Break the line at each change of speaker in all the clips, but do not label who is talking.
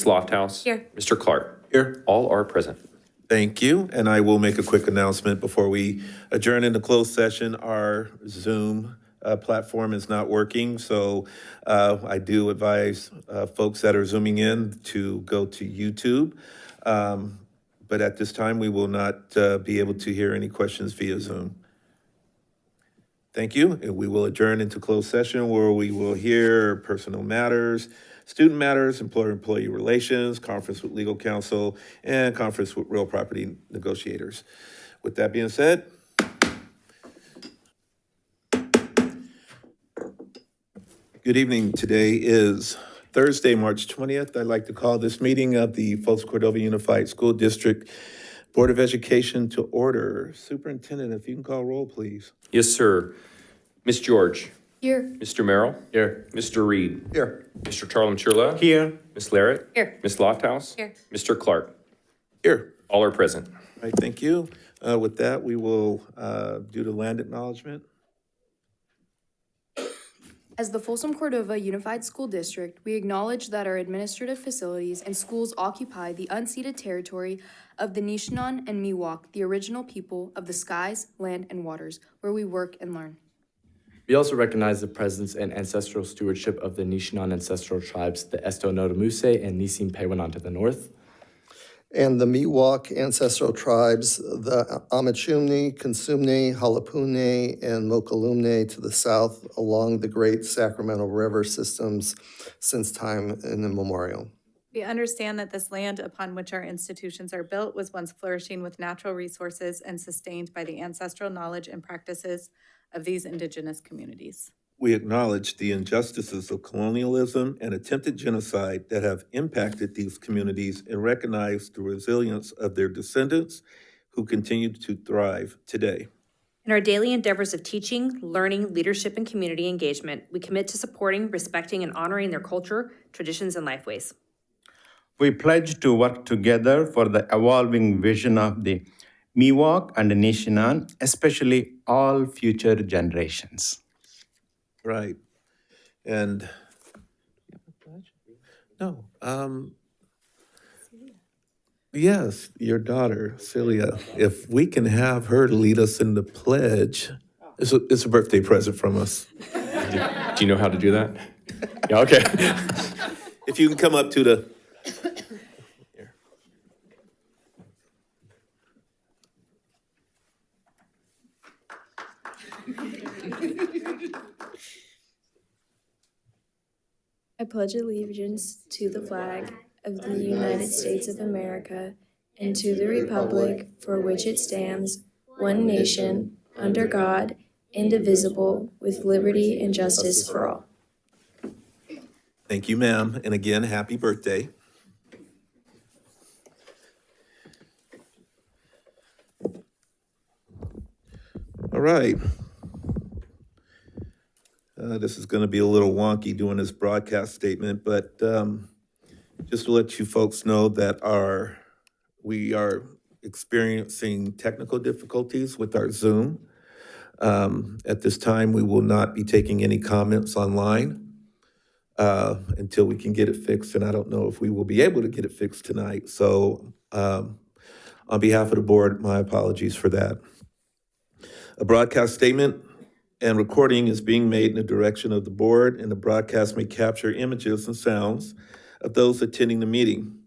Lofthouse.
Here.
Mr. Clark.
Here.
All are present.
Thank you. And I will make a quick announcement before we adjourn into closed session. Our Zoom platform is not working, so I do advise folks that are Zooming in to go to YouTube. But at this time, we will not be able to hear any questions via Zoom. Thank you. And we will adjourn into closed session where we will hear personal matters, student matters, employer-employee relations, conference with legal counsel, and conference with real property negotiators. With that being said, good evening. Today is Thursday, March 20th. I'd like to call this meeting of the Folsom Cordova Unified School District Board of Education to order. Superintendent, if you can call roll, please.
Yes, sir. Ms. George.
Here.
Mr. Merrill. Here. Mr. Reed.
Here.
Mr. Charlam-Churla.
Here.
Ms. Larrett.
Here.
Ms. Lofthouse.
Here.
Mr. Clark.
Here.
All are present.
All right, thank you. With that, we will do the land acknowledgement.
As the Folsom Cordova Unified School District, we acknowledge that our administrative facilities and schools occupy the unceded territory of the Nishnawin and Miwok, the original people of the skies, land, and waters, where we work and learn.
We also recognize the presence and ancestral stewardship of the Nishnawin ancestral tribes, the Esto-Notamuse and Nisim Pewanan to the north,
and the Miwok ancestral tribes, the Amachumni, Consumne, Halapune, and Mokalumne to the south along the Great Sacramento River systems since time immemorial.
We understand that this land upon which our institutions are built was once flourishing with natural resources and sustained by the ancestral knowledge and practices of these indigenous communities.
We acknowledge the injustices of colonialism and attempted genocide that have impacted these communities and recognize the resilience of their descendants who continue to thrive today.
In our daily endeavors of teaching, learning, leadership, and community engagement, we commit to supporting, respecting, and honoring their culture, traditions, and lifeways.
We pledge to work together for the evolving vision of the Miwok and the Nishinan, especially all future generations.
Right. And no, yes, your daughter, Celia, if we can have her lead us in the pledge, it's a birthday present from us.
Do you know how to do that? Yeah, okay.
If you can come up to the, here.
I pledge allegiance to the flag of the United States of America and to the republic for which it stands, one nation, under God, indivisible, with liberty and justice for all.
Thank you, ma'am. And again, happy birthday. All right. This is going to be a little wonky doing this broadcast statement, but just to let you folks know that we are experiencing technical difficulties with our Zoom. At this time, we will not be taking any comments online until we can get it fixed, and I don't know if we will be able to get it fixed tonight. So on behalf of the board, my apologies for that. A broadcast statement and recording is being made in the direction of the board, and the broadcast may capture images and sounds of those attending the meeting.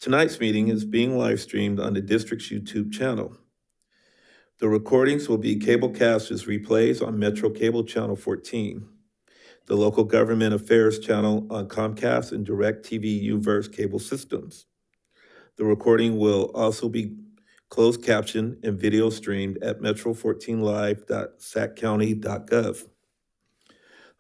Tonight's meeting is being live streamed on the district's YouTube channel. The recordings will be cablecast as replays on Metro Cable Channel 14, the Local Government Affairs channel on Comcast and DirecTV U-verse cable systems. The recording will also be closed caption and video streamed at metro14live.saccounty.gov.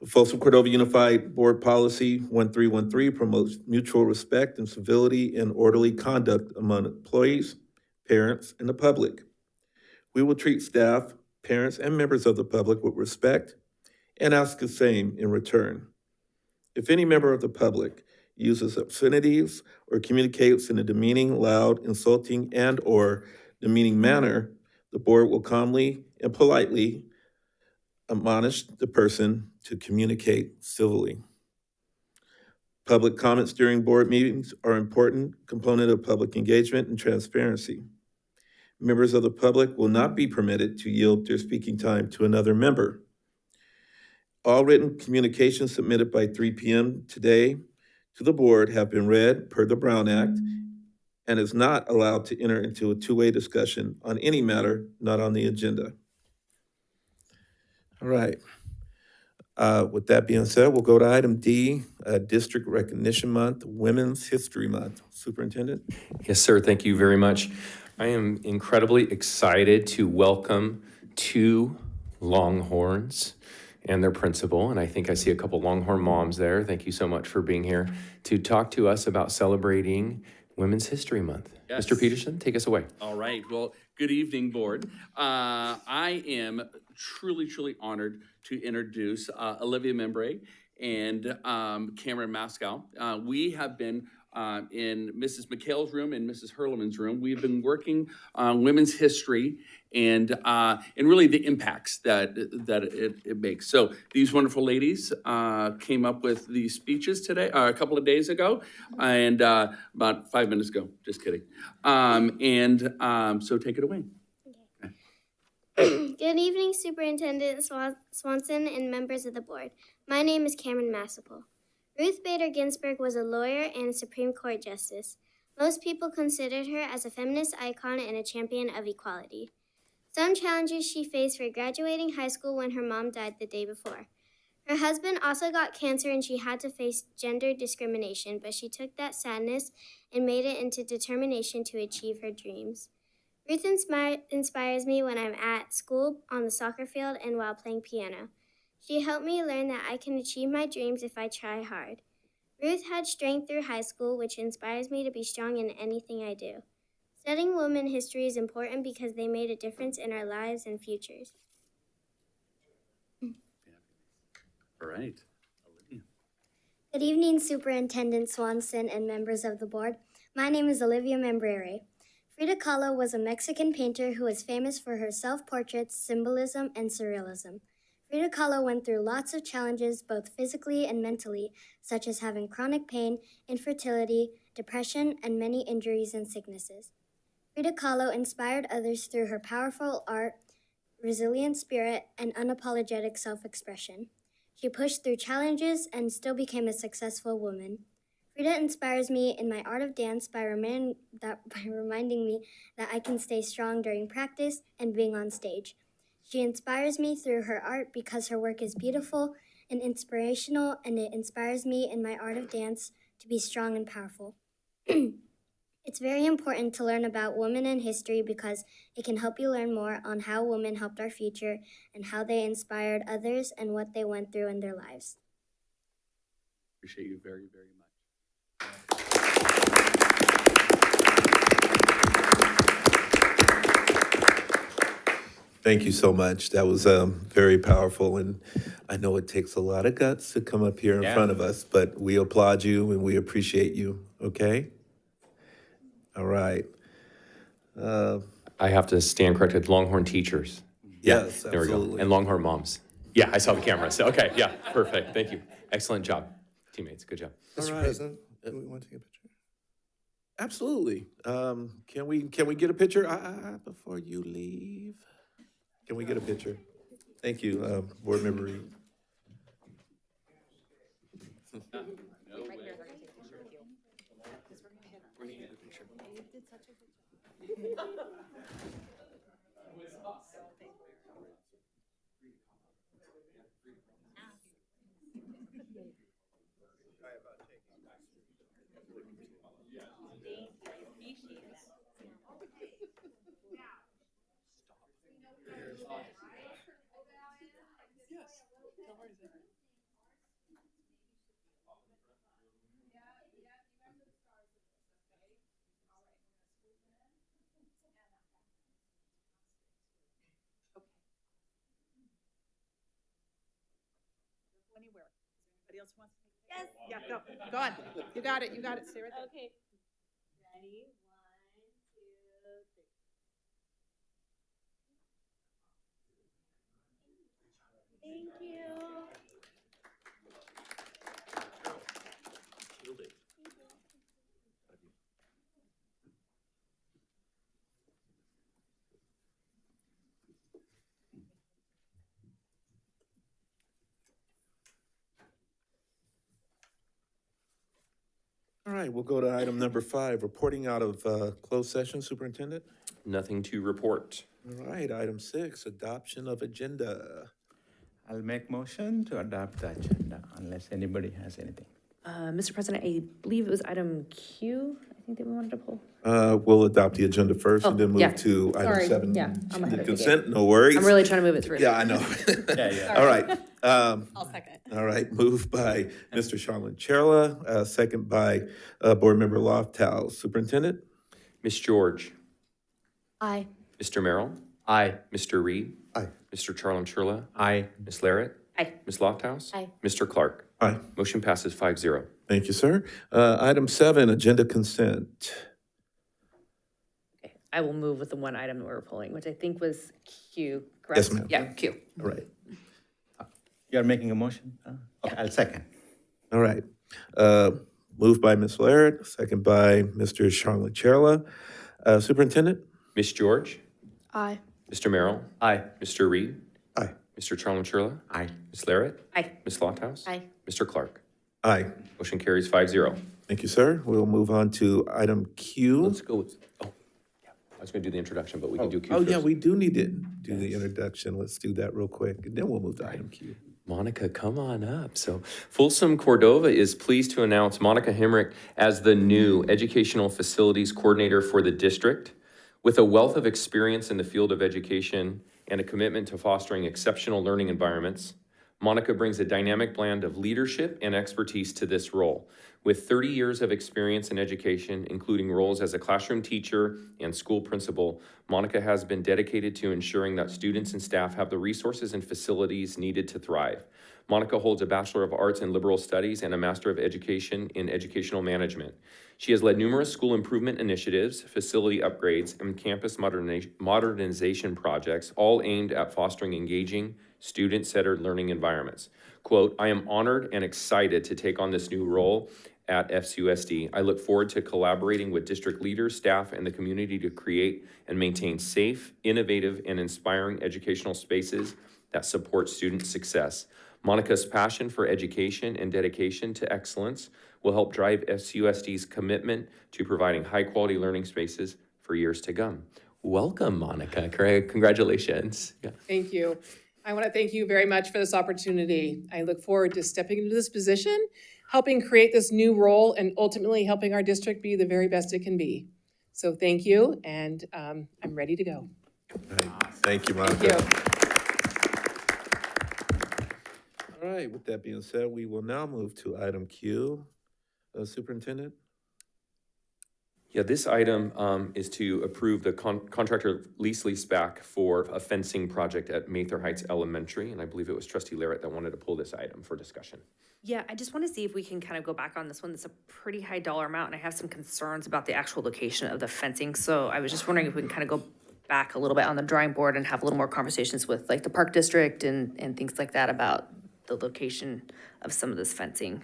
The Folsom Cordova Unified Board Policy 1313 promotes mutual respect and civility and orderly conduct among employees, parents, and the public. We will treat staff, parents, and members of the public with respect and ask the same in return. If any member of the public uses obscenities or communicates in a demeaning, loud, insulting, and/or demeaning manner, the board will calmly and politely admonish the person to communicate civilly. Public comments during board meetings are an important component of public engagement and transparency. Members of the public will not be permitted to yield their speaking time to another member. All written communications submitted by 3 p.m. today to the board have been read per the Brown Act and is not allowed to enter into a two-way discussion on any matter not on the agenda. All right. With that being said, we'll go to item D, District Recognition Month, Women's History Month. Superintendent?
Yes, sir. Thank you very much. I am incredibly excited to welcome 2 Longhorns and their principal, and I think I see a couple Longhorn moms there. Thank you so much for being here to talk to us about celebrating Women's History Month.
Yes.
Mr. Peterson, take us away.
All right. Well, good evening, board. I am truly honored to introduce Olivia Membray and Cameron Mascow. We have been in Mrs. McHale's room and Mrs. Hurleman's room. We've been working on women's history and really the impacts that it makes. So these wonderful ladies came up with these speeches today, a couple of days ago, and about 5 minutes ago. Just kidding. So take it away.
Good evening, Superintendent Swanson and members of the board. My name is Cameron Massapole. Ruth Bader Ginsburg was a lawyer and a Supreme Court justice. Most people considered her as a feminist icon and a champion of equality. Some challenges she faced were graduating high school when her mom died the day before. Her husband also got cancer and she had to face gender discrimination, but she took that sadness and made it into determination to achieve her dreams. Ruth inspires me when I'm at school, on the soccer field, and while playing piano. She helped me learn that I can achieve my dreams if I try hard. Ruth had strength through high school, which inspires me to be strong in anything I do. Studying women history is important because they made a difference in our lives and futures.
All right. Olivia.
Good evening, Superintendent Swanson and members of the board. My name is Olivia Membrere. Frida Kahlo was a Mexican painter who was famous for her self-portraits, symbolism, and surrealism. Frida Kahlo went through lots of challenges, both physically and mentally, such as having chronic pain, infertility, depression, and many injuries and sicknesses. Frida Kahlo inspired others through her powerful art, resilient spirit, and unapologetic self-expression. She pushed through challenges and still became a successful woman. Frida inspires me in my art of dance by reminding me that I can stay strong during practice and being on stage. She inspires me through her art because her work is beautiful and inspirational, and it inspires me in my art of dance to be strong and powerful. It's very important to learn about women in history because it can help you learn more on how women helped our future and how they inspired others and what they went through in their lives.
Appreciate you very much.
Thank you so much. That was very powerful, and I know it takes a lot of guts to come up here in front of us, but we applaud you and we appreciate you, okay? All right.
I have to stand corrected. Longhorn teachers.
Yes,
There we go.
absolutely.
And Longhorn moms. Yeah, I saw the camera. So, okay, yeah, perfect. Thank you. Excellent job, teammates. Good job.
Mr.
right.
President, do we want to take a picture?
Absolutely. Can we get a picture before you leave? Can we get a picture? Thank you, Board Member Reed.
Anywhere. Anybody else wants to take a picture? Yes. Yeah, go on. You got it. Stay right there.
Okay. Ready? 1, 2, 3. Thank you.
All right, we'll go to item number 5, reporting out of closed session, Superintendent.
Nothing to report.
All right, item 6, adoption of agenda.
I'll make motion to adopt the agenda unless anybody has anything.
Mr. President, I believe it was item Q, I think that we wanted to pull.
We'll adopt the agenda first and then
Oh, yeah.
move to item
Sorry,
7.
yeah, I'm ahead
the
of the
consent, no worries.
I'm really trying to move it through.
Yeah, I know.
Yeah.
All right.
I'll second.
All right, moved by Mr. Shalin Cherla, second by Board Member Lofthouse. Superintendent?
Ms. George,
Aye.
Mr. Merrill,
Aye.
Mr. Reed,
Aye.
Mr. Charlon Churla,
Aye.
Ms. Larrett,
Aye.
Ms. Lofthouse.
Aye.
Mr. Clark.
Aye.
Motion passes 5-0.
Thank you, sir. Item 7, agenda consent.
Okay, I will move with the one item that we're pulling, which I think was Q, correct?
Yes, ma'am.
Yeah, Q.
All right.
You're making a motion? Okay, I'll second.
All right. Moved by Ms. Larrett, second by Mr. Shalin Cherla. Superintendent?
Ms. George,
Aye.
Mr. Merrill,
Aye.
Mr. Reed,
Aye.
Mr. Charlon Churla,
Aye.
Ms. Larrett,
Aye.
Ms. Lofthouse.
Aye.
Mr. Clark.
Aye.
Motion carries 5-0.
Thank you, sir. We'll move on to item Q.
Let's go with, yeah, I was gonna do the introduction, but we can do Q
Oh,
first.
yeah, we do need to do the introduction. Let's do that real quick, and then we'll move to item Q.
Monica, come on up. So Folsom Cordova is pleased to announce Monica Hemrick as the new Educational Facilities Coordinator for the district. With a wealth of experience in the field of education and a commitment to fostering exceptional learning environments, Monica brings a dynamic blend of leadership and expertise to this role. With 30 years of experience in education, including roles as a classroom teacher and school principal, Monica has been dedicated to ensuring that students and staff have the resources and facilities needed to thrive. Monica holds a Bachelor of Arts in Liberal Studies and a Master of Education in Educational Management. She has led numerous school improvement initiatives, facility upgrades, and campus modernization projects, all aimed at fostering engaging, student-centered learning environments. Quote, I am honored and excited to take on this new role at FCUSD. I look forward to collaborating with district leaders, staff, and the community to create and maintain safe, innovative, and inspiring educational spaces that support student success. Monica's passion for education and dedication to excellence will help drive FCUSD's commitment to providing high-quality learning spaces for years to come. Welcome, Monica. Congratulations. Yeah.
Thank you. I want to thank you very much for this opportunity. I look forward to stepping into this position, helping create this new role, and ultimately helping our district be the very best it can be. So thank you, and I'm ready to go.
All right. Thank you, Monica.
Thank you.
All right, with that being said, we will now move to item Q. Superintendent?
Yeah, this item is to approve the contractor lease back for a fencing project at Mather Heights Elementary, and I believe it was Trustee Larrett that wanted to pull this item for discussion.
Yeah, I just want to see if we can kind of go back on this one. It's a pretty high dollar amount, and I have some concerns about the actual location of the fencing. So I was just wondering if we can kind of go back a little bit on the drawing board and have a little more conversations with like the park district and things like that about the location of some of this fencing.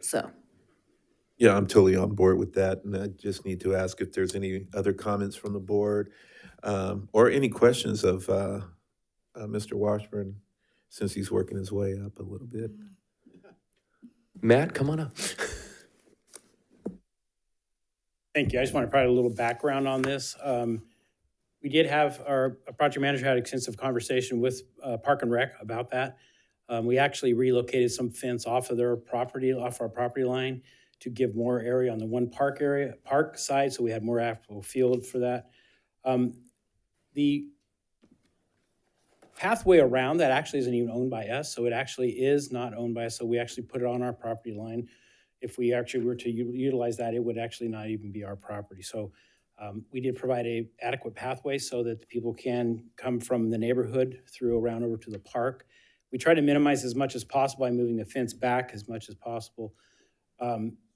So.
Yeah, I'm totally on board with that, and I just need to ask if there's any other comments from the board or any questions of Mr. Washburn, since he's working his way up a little bit.
Matt, come on up.
Thank you. I just want to provide a little background on this. We did have our project manager had extensive conversation with Park and Rec about that. We actually relocated some fence off of our property line to give more area on the one park side, so we had more actual field for that. The pathway around that actually isn't even owned by us, so it actually is not owned by us, so we actually put it on our property line. If we actually were to utilize that, it would actually not even be our property. So we did provide a adequate pathway so that the people can come from the neighborhood through around over to the park. We try to minimize as much as possible by moving the fence back as much as possible.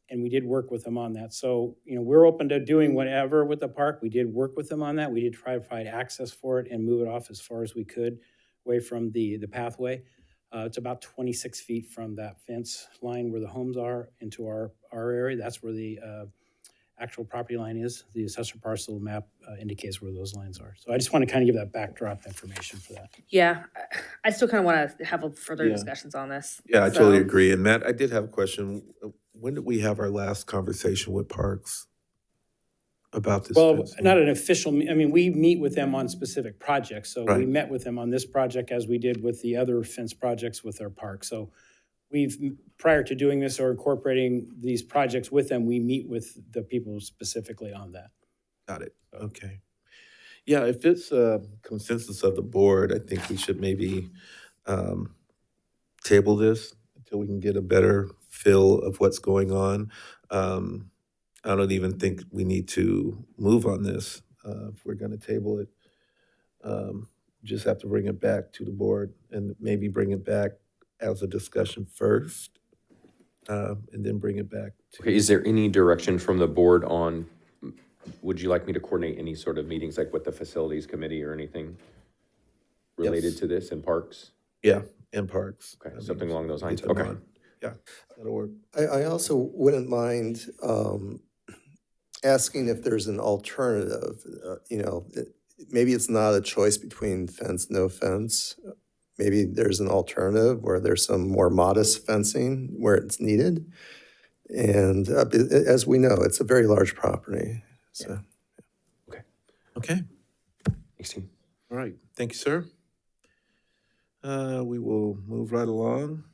And we did work with them on that. So, you know, we're open to doing whatever with the park. We did work with them on that. We did try to provide access for it and move it off as far as we could away from the pathway. It's about 26 feet from that fence line where the homes are into our area. That's where the actual property line is. The assessor parcel map indicates where those lines are. So I just want to kind of give that backdrop information for that.
Yeah, I still kind of want to have further discussions on this.
Yeah, I totally agree. And Matt, I did have a question. when did we have our last conversation with Parks about this
Well,
fencing?
not an official, we meet with them on specific projects. So we
Right.
met with them on this project as we did with the other fence projects with our park. So prior to doing this or incorporating these projects with them, we meet with the people specifically on that.
Got it. Okay. Yeah, if it's a consensus of the board, I think we should maybe table this until we can get a better feel of what's going on. I don't even think we need to move on this if we're going to table it. Just have to bring it back to the board and maybe bring it back as a discussion first, and then bring it back to.
Okay, is there any direction from the board on, would you like me to coordinate any sort of meetings, like with the facilities committee or anything related
Yes.
to this in Parks?
Yeah, in Parks.
Okay,
I mean,
something along those lines.
get them
Okay.
on. Yeah, that'll work.
I also wouldn't mind asking if there's an alternative. Maybe it's not a choice between fence, no fence. Maybe there's an alternative where there's some more modest fencing where it's needed. And as we know, it's a very large property, so.
Okay,
Thanks, team.
all right. Thank you, sir. We will move right along.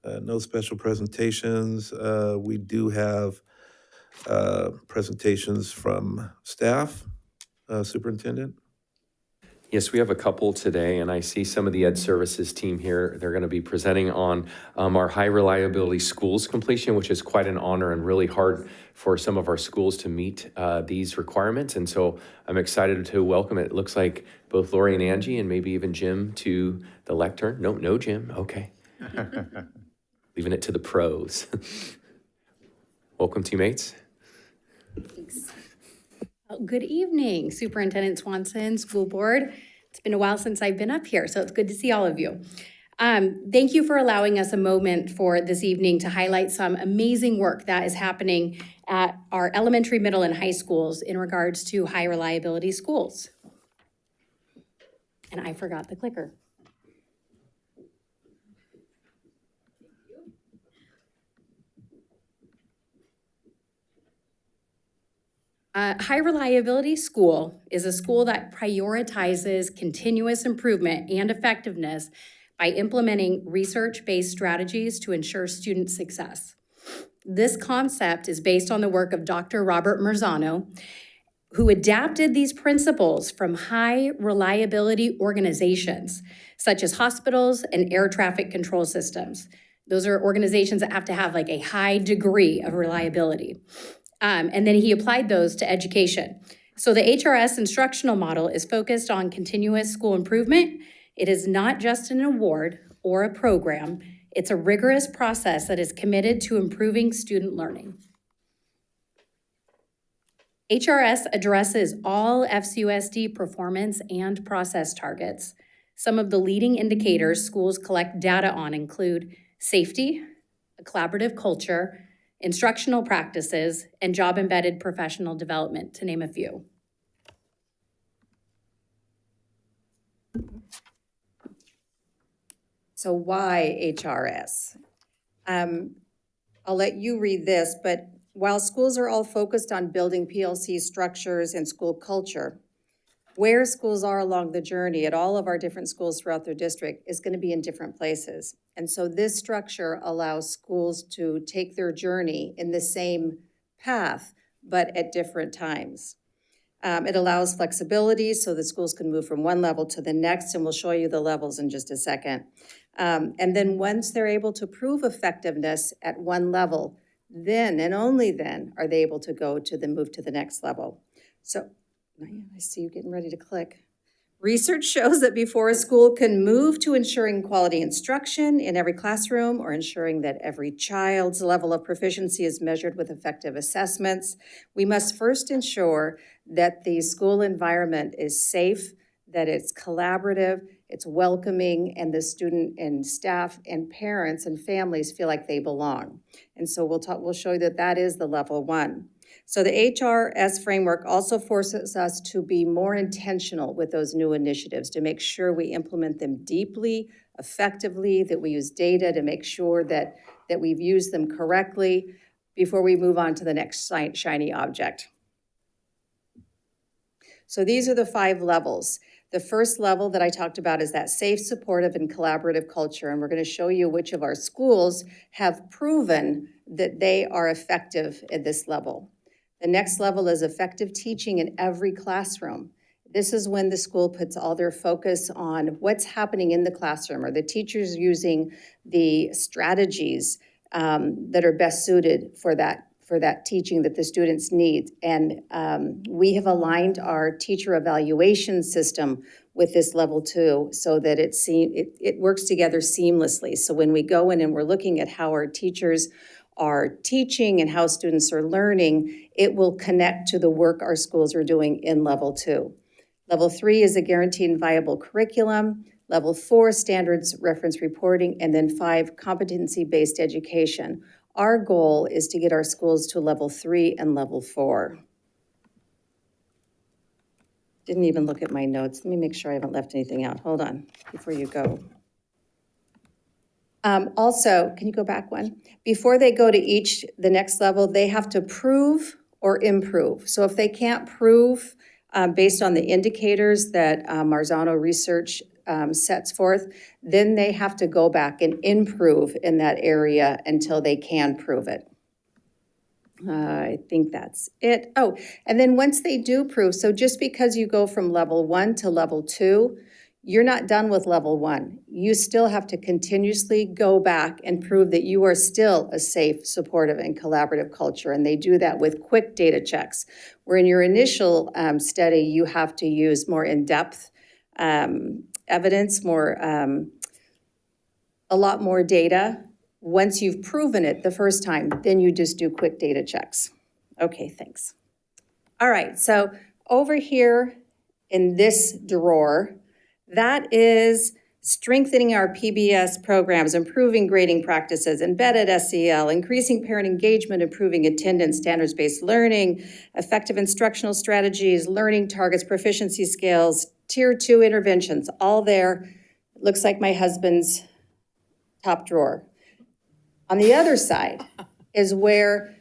No special presentations. We do have presentations from staff. Superintendent?
Yes, we have a couple today, and I see some of the Ed Services team here. They're going to be presenting on our high reliability schools completion, which is quite an honor and really hard for some of our schools to meet these requirements. And so I'm excited to welcome it. It looks like both Lori and Angie and maybe even Jim to the lectern. No, Jim. Okay. Leaving it to the pros. Welcome, teammates.
Thanks. Good evening, Superintendent Swanson, School Board. It's been a while since I've been up here, so it's good to see all of you. Thank you for allowing us a moment for this evening to highlight some amazing work that is happening at our elementary, middle, and high schools in regards to high reliability schools. And I forgot the clicker. High reliability school is a school that prioritizes continuous improvement and effectiveness by implementing research-based strategies to ensure student success. This concept is based on the work of Dr. Robert Marzano, who adapted these principles from high reliability organizations, such as hospitals and air traffic control systems. Those are organizations that have to have like a high degree of reliability. And then he applied those to education. So the HRS instructional model is focused on continuous school improvement. It is not just an award or a program. It's a rigorous process that is committed to improving student learning. HRS addresses all FCUSD performance and process targets. Some of the leading indicators schools collect data on include safety, a collaborative culture, instructional practices, and job-embedded professional development, to name a few.
So why HRS? I'll let you read this, but while schools are all focused on building PLC structures and school culture, where schools are along the journey at all of our different schools throughout their district is going to be in different places. And so this structure allows schools to take their journey in the same path, but at different times. It allows flexibility so that schools can move from one level to the next, and we'll show you the levels in just a second. And then once they're able to prove effectiveness at one level, then and only then are they able to go to the move to the next level. So I see you getting ready to click. Research shows that before a school can move to ensuring quality instruction in every classroom or ensuring that every child's level of proficiency is measured with effective assessments, we must first ensure that the school environment is safe, that it's collaborative, it's welcoming, and the student and staff and parents and families feel like they belong. And so we'll show you that that is the level one. So the HRS framework also forces us to be more intentional with those new initiatives, to make sure we implement them deeply, effectively, that we use data to make sure that we've used them correctly before we move on to the next shiny object. So these are the 5 levels. The first level that I talked about is that safe, supportive, and collaborative culture, and we're going to show you which of our schools have proven that they are effective at this level. The next level is effective teaching in every classroom. This is when the school puts all their focus on what's happening in the classroom. Are the teachers using the strategies that are best suited for that teaching that the students need? And we have aligned our teacher evaluation system with this level 2 so that it works together seamlessly. So when we go in and we're looking at how our teachers are teaching and how students are learning, it will connect to the work our schools are doing in level 2. Level 3 is a guaranteed and viable curriculum. Level 4, standards reference reporting, and then 5, competency-based education. Our goal is to get our schools to level 3 and level 4. Didn't even look at my notes. Let me make sure I haven't left anything out. Hold on, before you go. Also, can you go back one? Before they go to the next level, they have to prove or improve. So if they can't prove based on the indicators that Marzano research sets forth, then they have to go back and improve in that area until they can prove it. I think that's it. Oh, and then once they do prove, so just because you go from level 1 to level 2, you're not done with level 1. You still have to continuously go back and prove that you are still a safe, supportive, and collaborative culture. And they do that with quick data checks, where in your initial study, you have to use more in-depth evidence, a lot more data. Once you've proven it the first time, then you just do quick data checks. Okay, thanks. All right, so over here in this drawer, that is strengthening our PBS programs, improving grading practices, embedded SEL, increasing parent engagement, improving attendance, standards-based learning, effective instructional strategies, learning targets, proficiency scales, tier 2 interventions, all there. Looks like my husband's top drawer. On the other side is where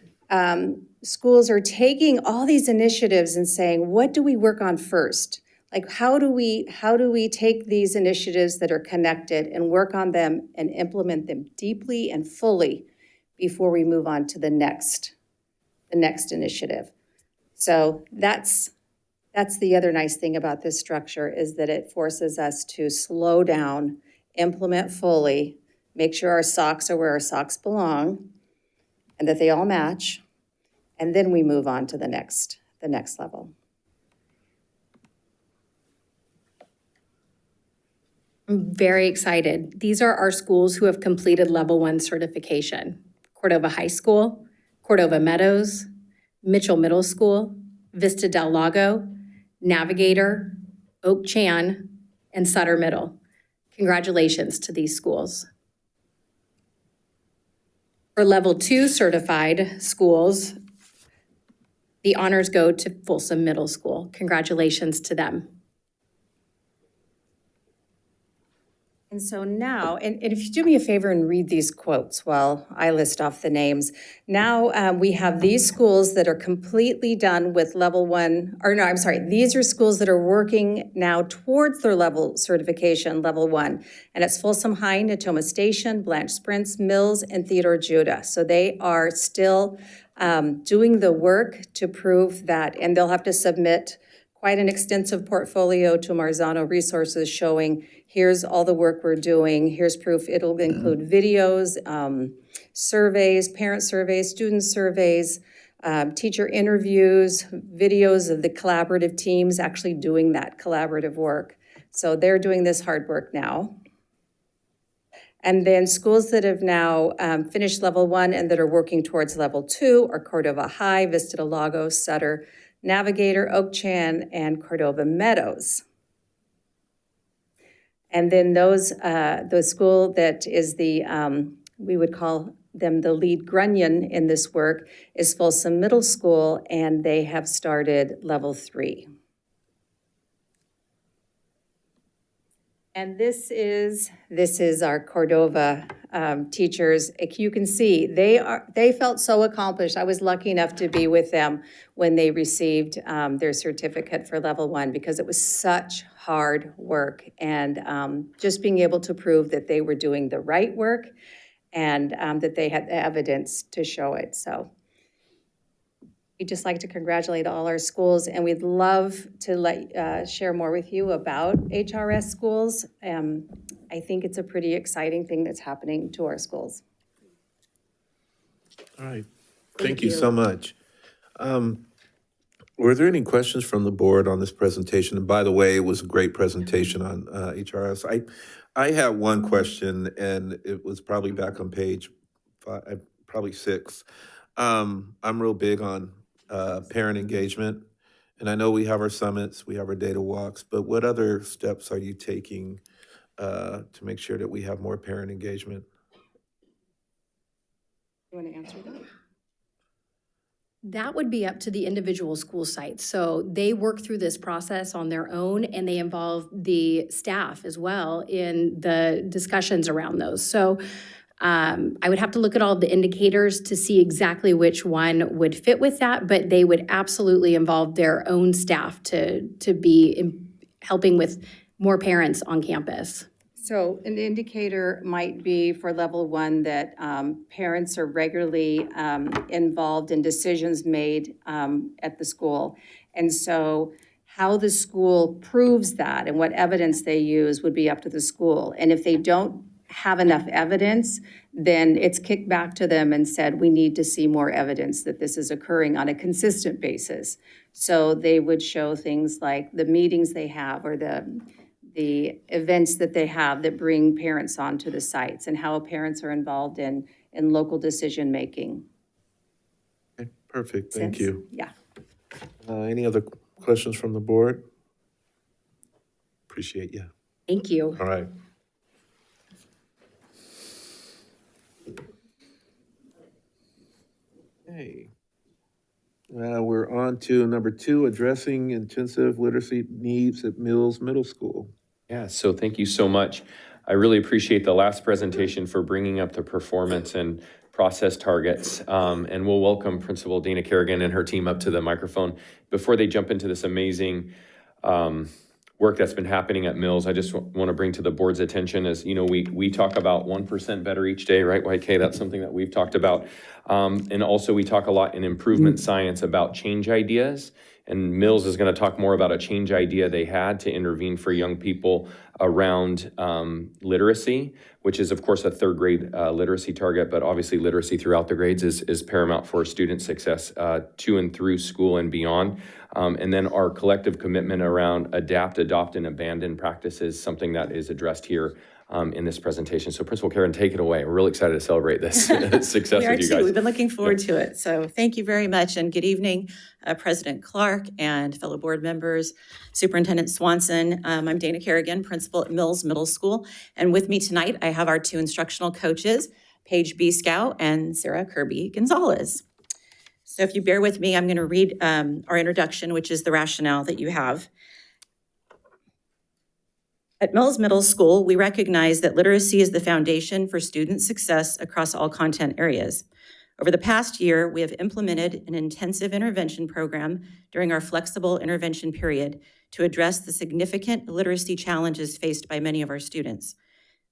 schools are taking all these initiatives and saying, what do we work on first? Like, how do we take these initiatives that are connected and work on them and implement them deeply and fully before we move on to the next initiative? So that's the other nice thing about this structure, is that it forces us to slow down, implement fully, make sure our socks are where our socks belong, and that they all match, and then we move on to the next level.
I'm very excited. These are our schools who have completed level 1 certification. Cordova High School, Cordova Meadows, Mitchell Middle School, Vista del Lago, Navigator, Oak Chan, and Sutter Middle. Congratulations to these schools. For level 2 certified schools, the honors go to Folsom Middle School. Congratulations to them.
And so now, and if you do me a favor and read these quotes while I list off the names. Now we have these schools that are completely done with level 1, or no, I'm sorry, these are schools that are working now towards their level certification, level 1. And it's Folsom High, Natoma Station, Blanche Sprints, Mills, and Theodore Judah. So they are still doing the work to prove that, and they'll have to submit quite an extensive portfolio to Marzano Resources showing here's all the work we're doing, here's proof. It'll include videos, surveys, parent surveys, student surveys, teacher interviews, videos of the collaborative teams actually doing that collaborative work. So they're doing this hard work now. And then schools that have now finished level 1 and that are working towards level 2 are Cordova High, Vista del Lago, Sutter, Navigator, Oak Chan, and Cordova Meadows. And then the school that is the, we would call them the lead grunion in this work, is Folsom Middle School, and they have started level 3. And this is our Cordova teachers. You can see, they felt so accomplished. I was lucky enough to be with them when they received their certificate for level 1 because it was such hard work. And just being able to prove that they were doing the right work and that they had the evidence to show it. So we'd just like to congratulate all our schools, and we'd love to share more with you about HRS schools. I think it's a pretty exciting thing that's happening to our schools.
All right, thank you so much. Were there any questions from the board on this presentation? And by the way, it was a great presentation on HRS. I have one question, and it was probably back on page 5, probably 6. I'm real big on parent engagement, and I know we have our summits, we have our data walks, but what other steps are you taking to make sure that we have more parent engagement?
You want to answer that?
That would be up to the individual school sites. So they work through this process on their own, and they involve the staff as well in the discussions around those. So I would have to look at all the indicators to see exactly which one would fit with that, but they would absolutely involve their own staff to be helping with more parents on campus.
So an indicator might be for level 1 that parents are regularly involved in decisions made at the school. And so how the school proves that and what evidence they use would be up to the school. And if they don't have enough evidence, then it's kicked back to them and said, we need to see more evidence that this is occurring on a consistent basis. So they would show things like the meetings they have or the events that they have that bring parents onto the sites and how parents are involved in local decision-making.
Okay, perfect, thank you.
Yeah.
Any other questions from the board? Appreciate you.
Thank you.
All right. Okay. We're on to number 2, addressing intensive literacy needs at Mills Middle School.
Yeah, so thank you so much. I really appreciate the last presentation for bringing up the performance and process targets. And we'll welcome Principal Dana Kerrigan and her team up to the microphone. Before they jump into this amazing work that's been happening at Mills, I just want to bring to the board's attention as, you know, we talk about 1% better each day, right, YK? That's something that we've talked about. And also we talk a lot in improvement science about change ideas. And Mills is going to talk more about a change idea they had to intervene for young people around literacy, which is, of course, a 3rd grade literacy target, but obviously literacy throughout the grades is paramount for student success to and through school and beyond. And then our collective commitment around adapt, adopt, and abandon practices, something that is addressed here in this presentation. So Principal Karen, take it away. We're really excited to celebrate this success with you guys.
We've been looking forward to it. So thank you very much, and good evening, President Clark and fellow board members, Superintendent Swanson. I'm Dana Kerrigan, principal at Mills Middle School, and with me tonight I have our 2 instructional coaches, Paige Biscow and Sarah Kirby Gonzalez. So if you bear with me, I'm going to read our introduction, which is the rationale that you have. At Mills Middle School, we recognize that literacy is the foundation for student success across all content areas. Over the past year, we have implemented an intensive intervention program during our flexible intervention period to address the significant literacy challenges faced by many of our students.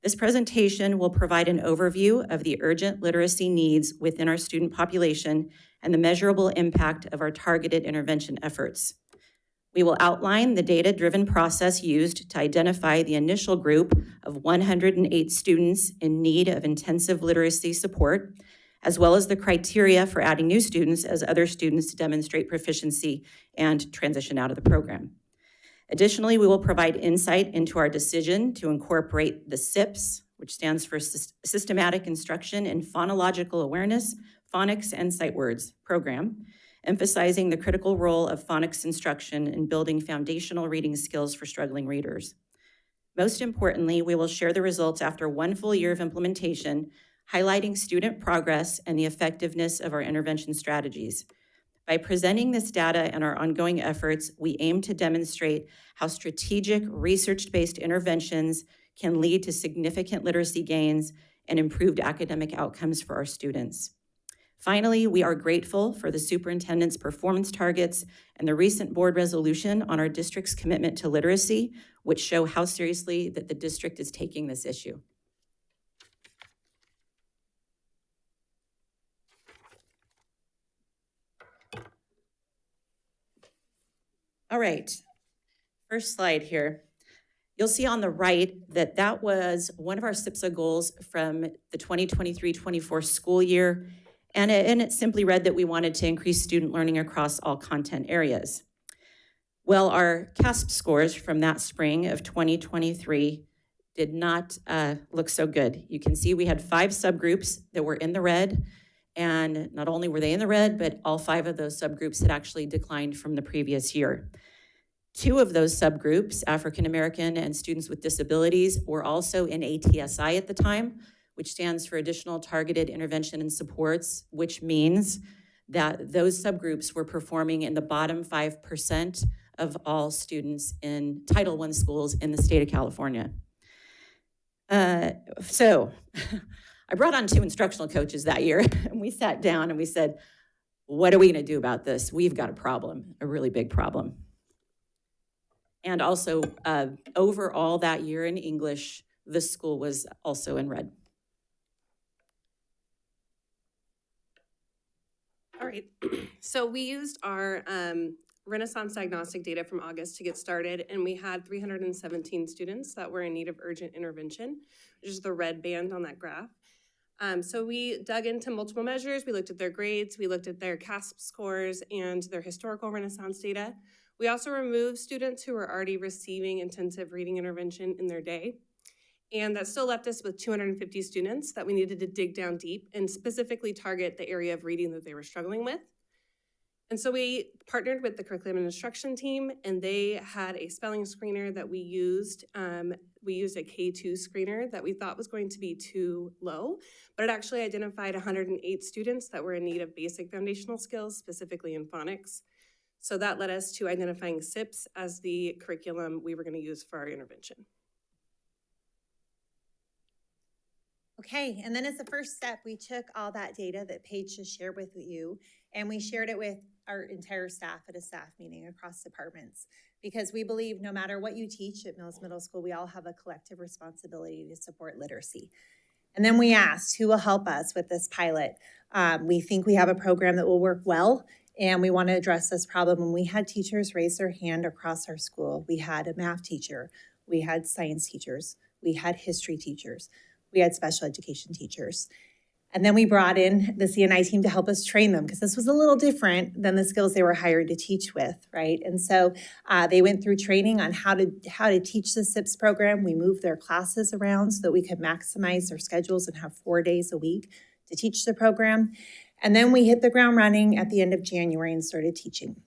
This presentation will provide an overview of the urgent literacy needs within our student population and the measurable impact of our targeted intervention efforts. We will outline the data-driven process used to identify the initial group of 108 students in need of intensive literacy support, as well as the criteria for adding new students as other students demonstrate proficiency and transition out of the program. Additionally, we will provide insight into our decision to incorporate the SIPS, which stands for Systematic Instruction in Phonological Awareness, Phonics and Sight Words program, emphasizing the critical role of phonics instruction in building foundational reading skills for struggling readers. Most importantly, we will share the results after 1 full year of implementation, highlighting student progress and the effectiveness of our intervention strategies. By presenting this data and our ongoing efforts, we aim to demonstrate how strategic, research-based interventions can lead to significant literacy gains and improved academic outcomes for our students. Finally, we are grateful for the superintendent's performance targets and the recent board resolution on our district's commitment to literacy, which show how seriously that the district is taking this issue. All right, first slide here. You'll see on the right that that was one of our SIPSA goals from the 2023-24 school year, and it simply read that we wanted to increase student learning across all content areas. Well, our CASP scores from that spring of 2023 did not look so good. You can see we had 5 subgroups that were in the red, and not only were they in the red, but all 5 of those subgroups had actually declined from the previous year. 2 of those subgroups, African American and students with disabilities, were also in ATSI at the time, which stands for Additional Targeted Intervention and Supports, which means that those subgroups were performing in the bottom 5% of all students in Title I schools in the state of California. So I brought on 2 instructional coaches that year, and we sat down and we said, what are we gonna do about this? We've got a problem, a really big problem. And also, overall that year in English, the school was also in red.
All right, so we used our Renaissance diagnostic data from August to get started, and we had 317 students that were in need of urgent intervention, which is the red band on that graph. So we dug into multiple measures. We looked at their grades, we looked at their CASP scores and their historical Renaissance data. We also removed students who were already receiving intensive reading intervention in their day. And that still left us with 250 students that we needed to dig down deep and specifically target the area of reading that they were struggling with. And so we partnered with the curriculum and instruction team, and they had a spelling screener that we used. We used a K2 screener that we thought was going to be too low, but it actually identified 108 students that were in need of basic foundational skills, specifically in phonics. So that led us to identifying SIPs as the curriculum we were going to use for our intervention.
Okay, and then as the first step, we took all that data that Paige just shared with you, and we shared it with our entire staff at a staff meeting across departments, because we believe no matter what you teach at Mills Middle School, we all have a collective responsibility to support literacy. And then we asked, who will help us with this pilot? We think we have a program that will work well, and we want to address this problem. And we had teachers raise their hand across our school. We had a math teacher, we had science teachers, we had history teachers, we had special education teachers. And then we brought in the CNI team to help us train them, because this was a little different than the skills they were hired to teach with, right? And so they went through training on how to teach the SIPS program. We moved their classes around so that we could maximize their schedules and have 4 days a week to teach the program. And then we hit the ground running at the end of January and started teaching.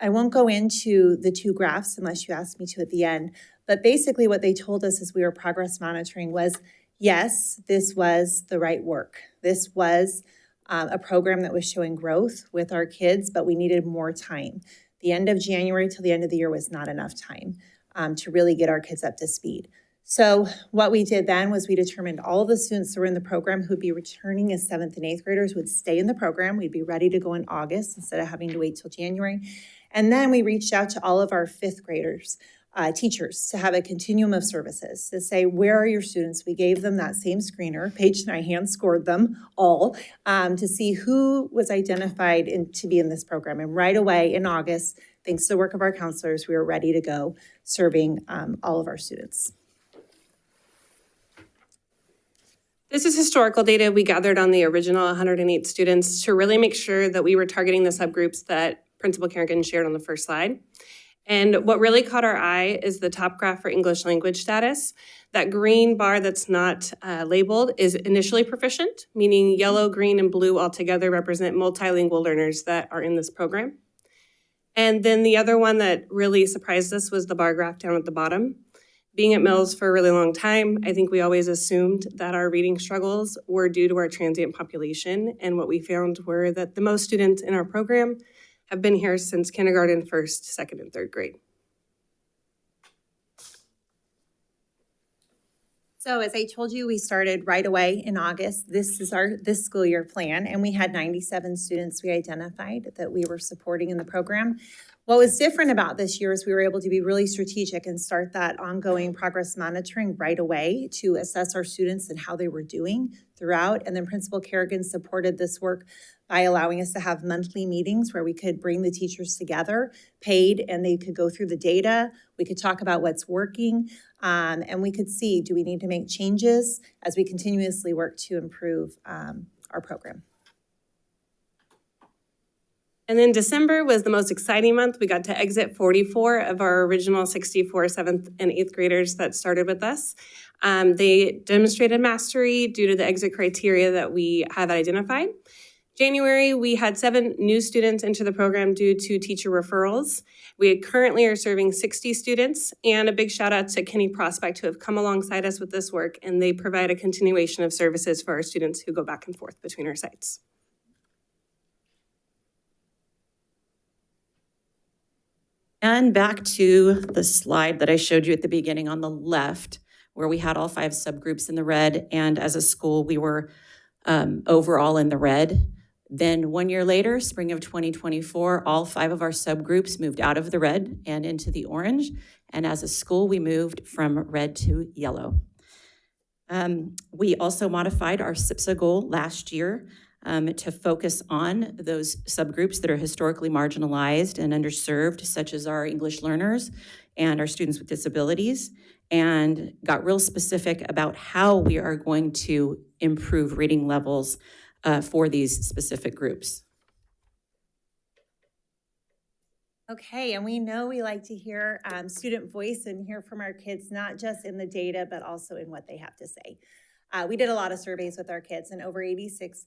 I won't go into the 2 graphs unless you ask me to at the end, but basically what they told us as we were progress monitoring was, yes, this was the right work. This was a program that was showing growth with our kids, but we needed more time. The end of January till the end of the year was not enough time to really get our kids up to speed. So what we did then was we determined all of the students that were in the program who'd be returning as 7th and 8th graders would stay in the program. We'd be ready to go in August instead of having to wait till January. And then we reached out to all of our 5th graders, teachers, to have a continuum of services, to say, where are your students? We gave them that same screener. Paige and I hand scored them all to see who was identified to be in this program. And right away in August, thanks to the work of our counselors, we were ready to go serving all of our students.
This is historical data we gathered on the original 108 students to really make sure that we were targeting the subgroups that Principal Kerrigan shared on the first slide. And what really caught our eye is the top graph for English language status. That green bar that's not labeled is initially proficient, meaning yellow, green, and blue altogether represent multilingual learners that are in this program. And then the other one that really surprised us was the bar graph down at the bottom. Being at Mills for a really long time, I think we always assumed that our reading struggles were due to our transient population. And what we found were that the most students in our program have been here since kindergarten, first, second, and third grade.
So as I told you, we started right away in August. This is this school year plan, and we had 97 students we identified that we were supporting in the program. What was different about this year is we were able to be really strategic and start that ongoing progress monitoring right away to assess our students and how they were doing throughout. And then Principal Kerrigan supported this work by allowing us to have monthly meetings where we could bring the teachers together, paid, and they could go through the data. We could talk about what's working, and we could see, do we need to make changes as we continuously work to improve our program.
And then December was the most exciting month. We got to exit 44 of our original 64 7th and 8th graders that started with us. They demonstrated mastery due to the exit criteria that we have identified. January, we had 7 new students enter the program due to teacher referrals. We currently are serving 60 students, and a big shout out to Kenny Prospect who have come alongside us with this work, and they provide a continuation of services for our students who go back and forth between our sites.
And back to the slide that I showed you at the beginning on the left, where we had all 5 subgroups in the red, and as a school, we were overall in the red. Then 1 year later, spring of 2024, all 5 of our subgroups moved out of the red and into the orange. And as a school, we moved from red to yellow. We also modified our SIPSA goal last year to focus on those subgroups that are historically marginalized and underserved, such as our English learners and our students with disabilities, and got real specific about how we are going to improve reading levels for these specific groups.
Okay, and we know we like to hear student voice and hear from our kids, not just in the data, but also in what they have to say. We did a lot of surveys with our kids, and over 86%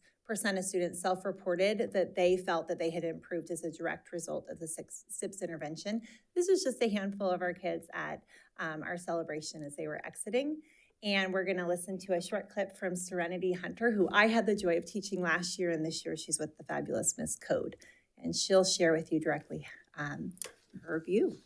of students self-reported that they felt that they had improved as a direct result of the SIPS intervention. This is just a handful of our kids at our celebration as they were exiting. And we're gonna listen to a short clip from Serenity Hunter, who I had the joy of teaching last year, and this year she's with the fabulous Miss Code. And she'll share with you directly her view.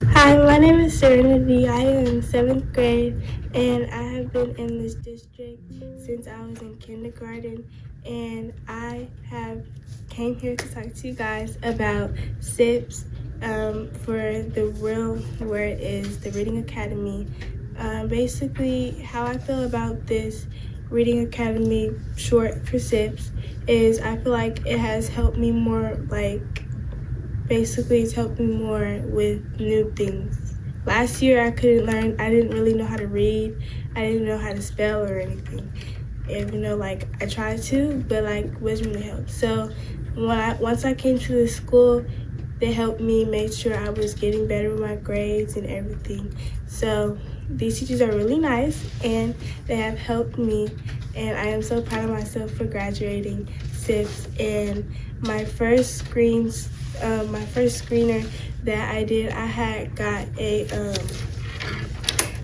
Hi, my name is Serenity. I am in 7th grade, and I have been in this district since I was in kindergarten, and I have came here to talk to you guys about SIPS for the real word is the Reading Academy. Basically, how I feel about this Reading Academy, short for SIPS, is I feel like it has helped me more, basically it's helped me more with new things. Last year I didn't really know how to read. I didn't know how to spell or anything. Even though I tried to, but wasn't really helped. So once I came to the school, they helped me make sure I was getting better with my grades and everything. So these teachers are really nice, and they have helped me, and I am so proud of myself for graduating SIPS. And my first screener that I did, I had got a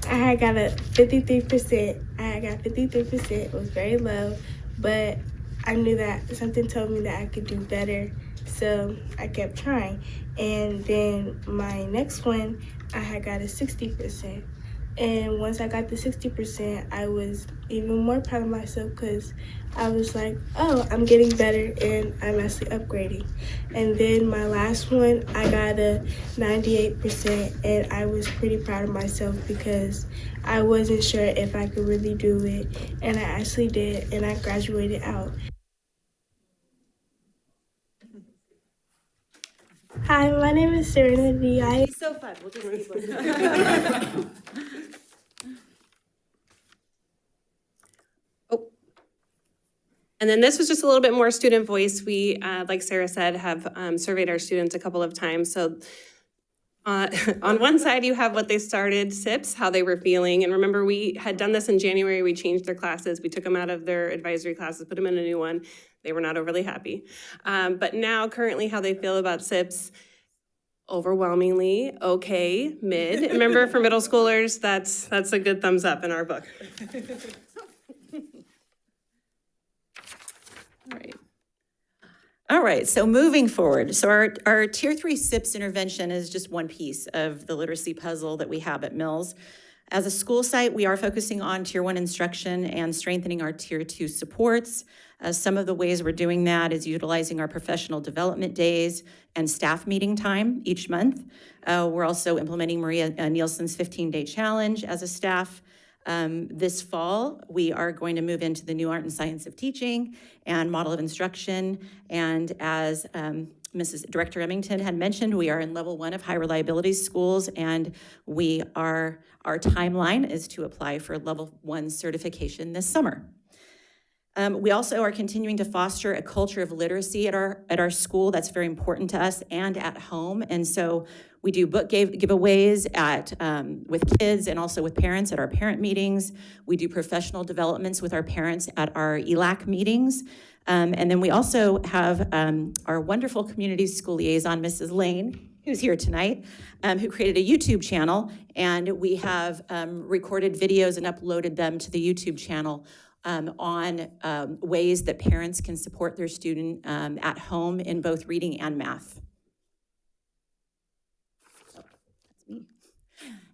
53%. I got 53%. It was very low, but I knew that something told me that I could do better, so I kept trying. And then my next one, I had got a 60%. And once I got the 60%, I was even more proud of myself because I was like, oh, I'm getting better and I'm actually upgrading. And then my last one, I got a 98%, and I was pretty proud of myself because I wasn't sure if I could really do it, and I actually did, and I graduated out. Hi, my name is Serenity.
It's so fun. We'll just keep listening. And then this was just a little bit more student voice. We, like Sarah said, have surveyed our students a couple of times. So on one side, you have what they started, SIPS, how they were feeling. And remember, we had done this in January. We changed their classes. We took them out of their advisory classes, put them in a new one. They were not overly happy. But now, currently, how they feel about SIPS. overwhelmingly okay, mid. Remember, for middle schoolers, that's a good thumbs up in our book.
All right, so moving forward, so our Tier 3 SIPS intervention is just one piece of the literacy puzzle that we have at Mills. As a school site, we are focusing on Tier 1 instruction and strengthening our Tier 2 supports. Some of the ways we're doing that is utilizing our professional development days and staff meeting time each month. We're also implementing Maria Nielsen's 15-day challenge as a staff. This fall, we are going to move into the new art and science of teaching and model of instruction. And as Mrs. Director Emmington had mentioned, we are in level 1 of high reliability schools, and our timeline is to apply for level 1 certification this summer. We also are continuing to foster a culture of literacy at our school. That's very important to us, and at home. And so we do book giveaways with kids and also with parents at our parent meetings. We do professional developments with our parents at our ELAC meetings. And then we also have our wonderful community school liaison, Mrs. Lane, who's here tonight, who created a YouTube channel. And we have recorded videos and uploaded them to the YouTube channel on ways that parents can support their student at home in both reading and math. So that's me.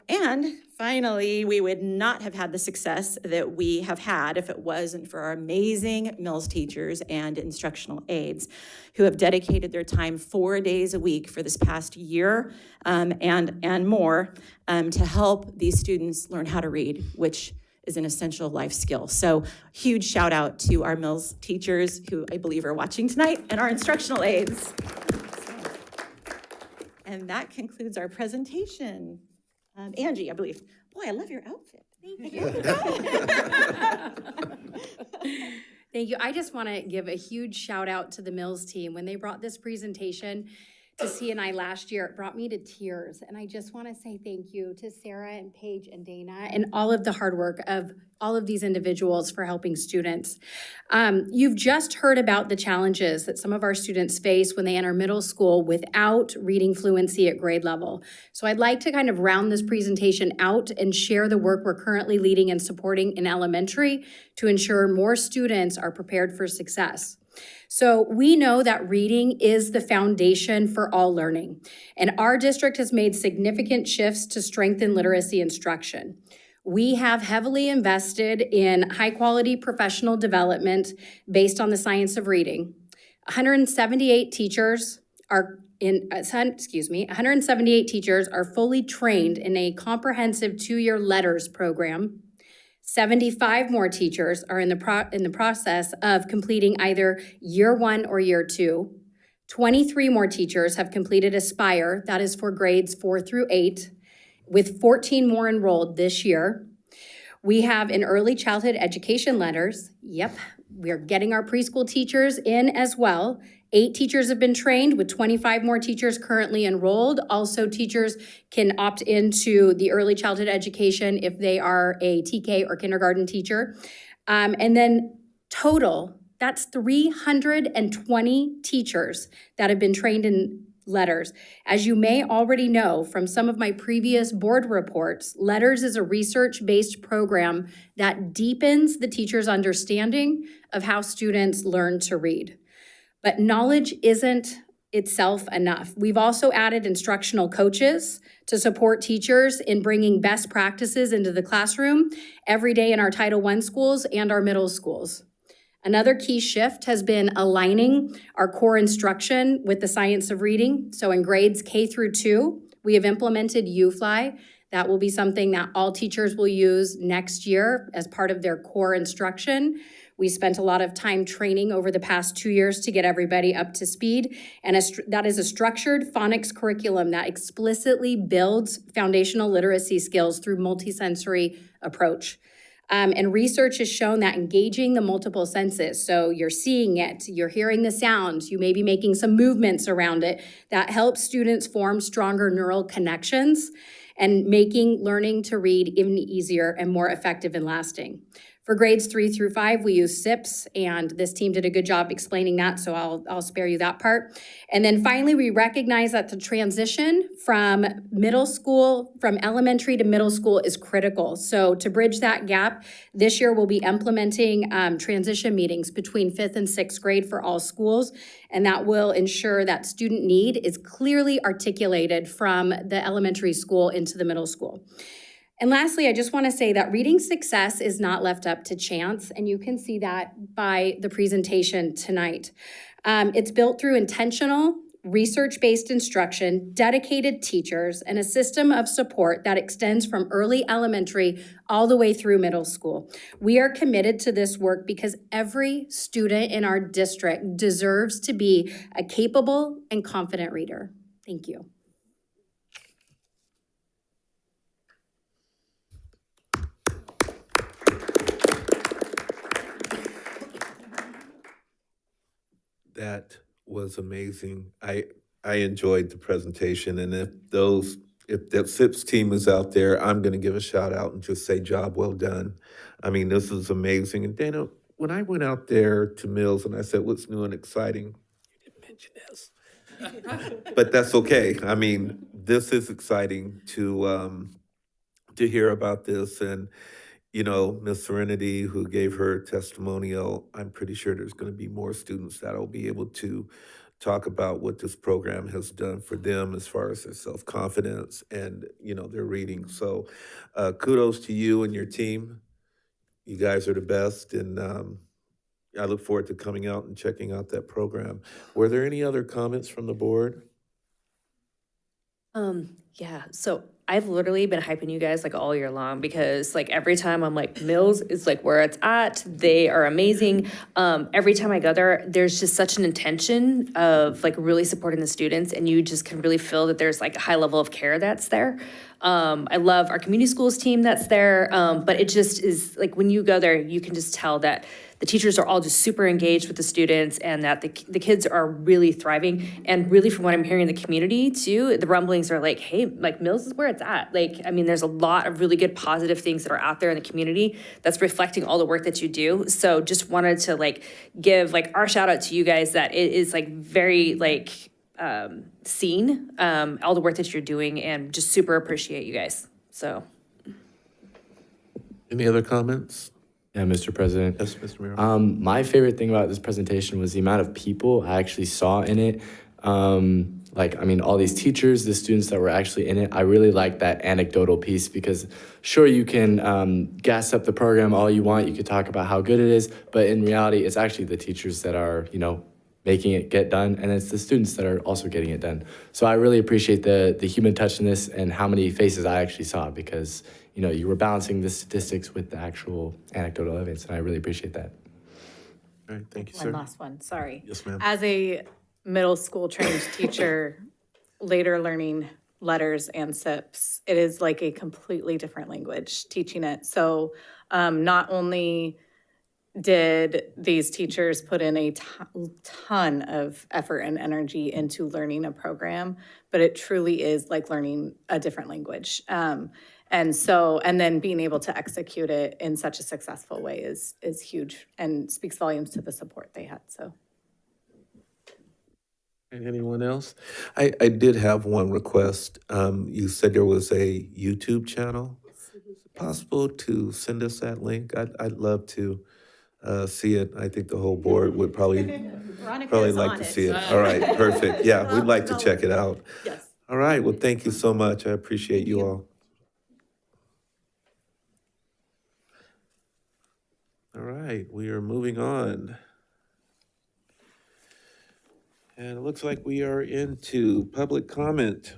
And finally, we would not have had the success that we have had if it wasn't for our amazing Mills teachers and instructional aides who have dedicated their time 4 days a week for this past year and more to help these students learn how to read, which is an essential life skill. So huge shout out to our Mills teachers who I believe are watching tonight and our instructional aides. And that concludes our presentation. Angie, I believe. Boy, I love your outfit. Thank you.
Thank you. I just want to give a huge shout out to the Mills team. When they brought this presentation to C&I last year, it brought me to tears. And I just want to say thank you to Sarah and Paige and Dana and all of the hard work of all of these individuals for helping students. You've just heard about the challenges that some of our students face when they enter middle school without reading fluency at grade level. So I'd like to kind of round this presentation out and share the work we're currently leading and supporting in elementary to ensure more students are prepared for success. So we know that reading is the foundation for all learning, and our district has made significant shifts to strengthen literacy instruction. We have heavily invested in high-quality professional development based on the science of reading. 178 teachers are fully trained in a comprehensive 2-year letters program. 75 more teachers are in the process of completing either year 1 or year 2. 23 more teachers have completed Aspire, that is for grades 4 through 8, with 14 more enrolled this year. We have in early childhood education letters. Yep, we're getting our preschool teachers in as well. 8 teachers have been trained, with 25 more teachers currently enrolled. Also, teachers can opt into the early childhood education if they are a TK or kindergarten teacher. And then total, that's 320 teachers that have been trained in letters. As you may already know from some of my previous board reports, Letters is a research-based program that deepens the teacher's understanding of how students learn to read. But knowledge isn't itself enough. We've also added instructional coaches to support teachers in bringing best practices into the classroom every day in our Title I schools and our middle schools. Another key shift has been aligning our core instruction with the science of reading. So in grades K through 2, we have implemented UFly. That will be something that all teachers will use next year as part of their core instruction. We spent a lot of time training over the past 2 years to get everybody up to speed. And that is a structured phonics curriculum that explicitly builds foundational literacy skills through multisensory approach. And research has shown that engaging the multiple senses, so you're seeing it, you're hearing the sounds, you may be making some movements around it, that helps students form stronger neural connections and making learning to read even easier and more effective and lasting. For grades 3 through 5, we use SIPs, and this team did a good job explaining that, so I'll spare you that part. And then finally, we recognize that the transition from elementary to middle school is critical. So to bridge that gap, this year we'll be implementing transition meetings between 5th and 6th grade for all schools, and that will ensure that student need is clearly articulated from the elementary school into the middle school. And lastly, I just want to say that reading success is not left up to chance, and you can see that by the presentation tonight. It's built through intentional, research-based instruction, dedicated teachers, and a system of support that extends from early elementary all the way through middle school. We are committed to this work because every student in our district deserves to be a capable and confident reader. Thank you.
That was amazing. I enjoyed the presentation, and if that SIPS team is out there, I'm going to give a shout out and just say job well done. I mean, this is amazing. And Dana, when I went out there to Mills and I said, what's new and exciting? You didn't mention this. But that's okay. I mean, this is exciting to hear about this. And you know, Miss Serenity, who gave her testimonial, I'm pretty sure there's going to be more students that'll be able to talk about what this program has done for them as far as their self-confidence and, you know, their reading. So kudos to you and your team. You guys are the best. And I look forward to coming out and checking out that program. Were there any other comments from the board?
Yeah, so I've literally been hyping you guys like all year long because like every time I'm like, Mills is like where it's at. They are amazing. Every time I go there, there's just such an intention of like really supporting the students, and you just can really feel that there's like a high level of care that's there. I love our community schools team that's there, but it just is like when you go there, you can just tell that the teachers are all just super engaged with the students, and that the kids are really thriving. And really from what I'm hearing in the community too, the rumblings are like, hey, like Mills is where it's at. Like, I mean, there's a lot of really good positive things that are out there in the community that's reflecting all the work that you do. So just wanted to like give like our shout out to you guys that it is like very like seen, all the work that you're doing, and just super appreciate you guys. So.
Any other comments?
Yeah, Mr. President.
Yes, Mr. Mayor.
My favorite thing about this presentation was the amount of people I actually saw in it. All these teachers, the students that were actually in it. I really like that anecdotal piece because sure, you can gas up the program all you want. You could talk about how good it is, but in reality, it's actually the teachers that are, making it get done, and it's the students that are also getting it done. So I really appreciate the human touch in this and how many faces I actually saw because, you were balancing the statistics with the actual anecdotal evidence, and I really appreciate that.
All right, thank you, sir.
One last one, sorry.
Yes, ma'am.
As a middle school trained teacher, later learning letters and SIPs, it is like a completely different language teaching it. So not only did these teachers put in a ton of effort and energy into learning a program, but it truly is like learning a different language. And then being able to execute it in such a successful way is huge and speaks volumes to the support they had, so.
Anyone else? I did have one request. You said there was a YouTube channel. Is it possible to send us that link? I'd love to see it. I think the whole board would probably like to see it. All right, perfect. Yeah, we'd like to check it out.
Yes.
All right, well, thank you so much. I appreciate you all. All right, we are moving on. And it looks like we are into public comment.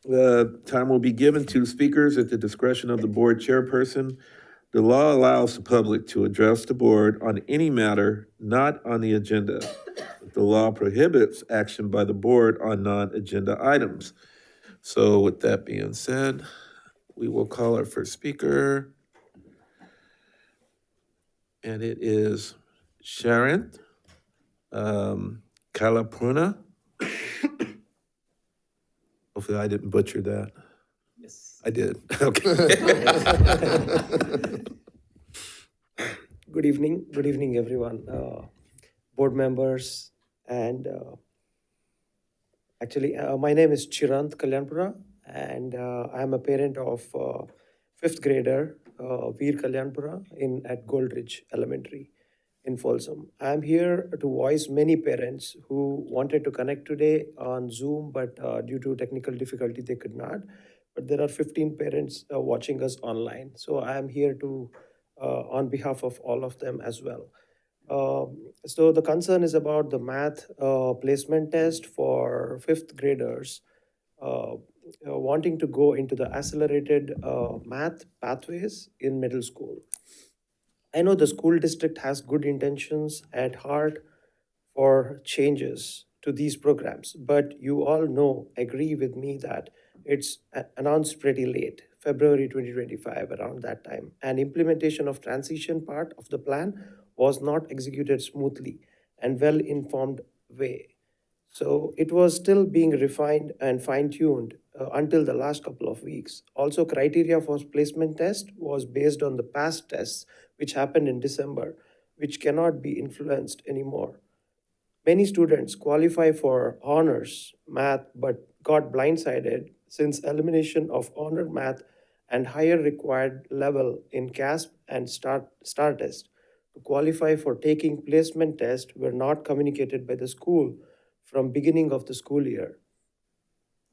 Time will be given to speakers at the discretion of the board chairperson. The law allows the public to address the board on any matter not on the agenda. The law prohibits action by the board on non-agenda items. So with that being said, we will call our first speaker. And it is Sharon Kalapruna. Hopefully I didn't butcher that. Yes. I did. Okay.
Good evening. Good evening, everyone. Board members, and my name is Chirant Kalyanpura, and I'm a parent of fifth grader Veer Kalyanpura at Goldridge Elementary in Folsom. I'm here to voice many parents who wanted to connect today on Zoom, but due to technical difficulty, they could not. But there are 15 parents watching us online. So I'm here to, on behalf of all of them as well. So the concern is about the math placement test for fifth graders wanting to go into the accelerated math pathways in middle school. I know the school district has good intentions at heart for changes to these programs, but you all agree with me that it's announced pretty late, February 2025, around that time. And implementation of transition part of the plan was not executed smoothly and well-informed way. So it was still being refined and fine-tuned until the last couple of weeks. Also, criteria for placement test was based on the past tests, which happened in December, which cannot be influenced anymore. Many students qualify for honors math but got blindsided since elimination of honor math and higher required level in CASP and STAR test to qualify for taking placement test were not communicated by the school from beginning of the school year.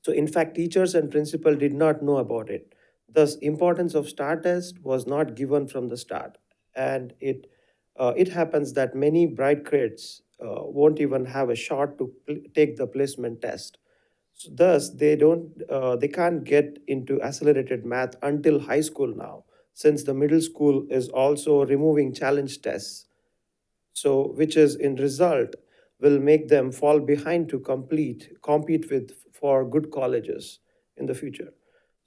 So in fact, teachers and principal did not know about it. Thus, importance of STAR test was not given from the start. And it happens that many bright kids won't even have a shot to take the placement test. So thus, they can't get into accelerated math until high school now, since the middle school is also removing challenge tests. So, which is in result will make them fall behind to compete for good colleges in the future.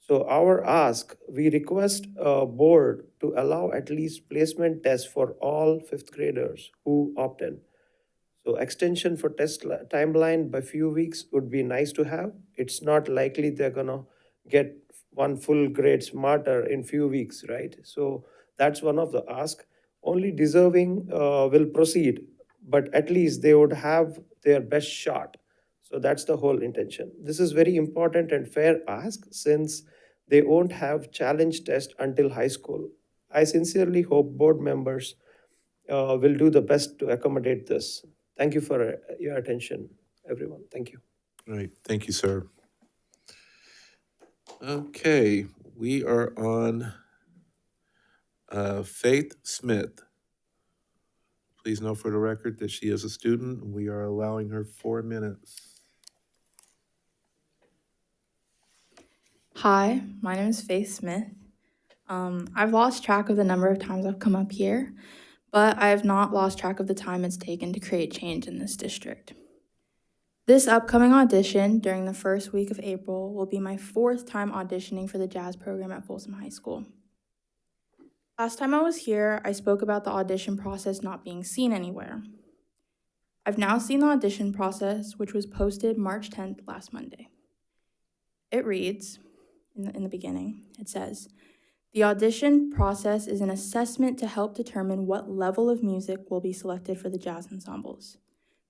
So our ask, we request a board to allow at least placement tests for all fifth graders who opt in. So extension for test timeline by few weeks would be nice to have. It's not likely they're gonna get one full grade smarter in few weeks, right? So that's one of the ask. Only deserving will proceed, but at least they would have their best shot. So that's the whole intention. This is very important and fair ask since they won't have challenge test until high school. I sincerely hope board members will do the best to accommodate this. Thank you for your attention, everyone. Thank you.
All right, thank you, sir. Okay, we are on Faith Smith. Please know for the record that she is a student. We are allowing her 4 minutes.
Hi, my name is Faith Smith. I've lost track of the number of times I've come up here, but I have not lost track of the time it's taken to create change in this district. This upcoming audition during the first week of April will be my 4th time auditioning for the jazz program at Folsom High School. Last time I was here, I spoke about the audition process not being seen anywhere. I've now seen the audition process, which was posted March 10th last Monday. It reads, in the beginning, it says, "The audition process is an assessment to help determine what level of music will be selected for the jazz ensembles.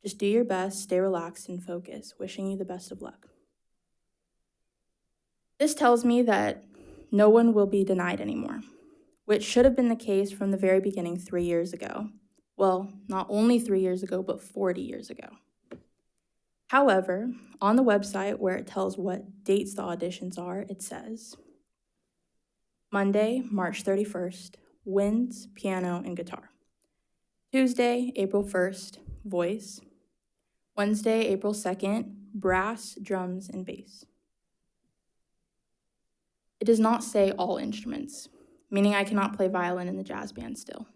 Just do your best, stay relaxed, and focus. Wishing you the best of luck." This tells me that no one will be denied anymore, which should have been the case from the very beginning 3 years ago. Well, not only 3 years ago, but 40 years ago. However, on the website where it tells what dates the auditions are, it says, Monday, March 31st, winds, piano, and guitar. Tuesday, April 1st, voice. Wednesday, April 2nd, brass, drums, and bass. It does not say all instruments, meaning I cannot play violin in the jazz band still.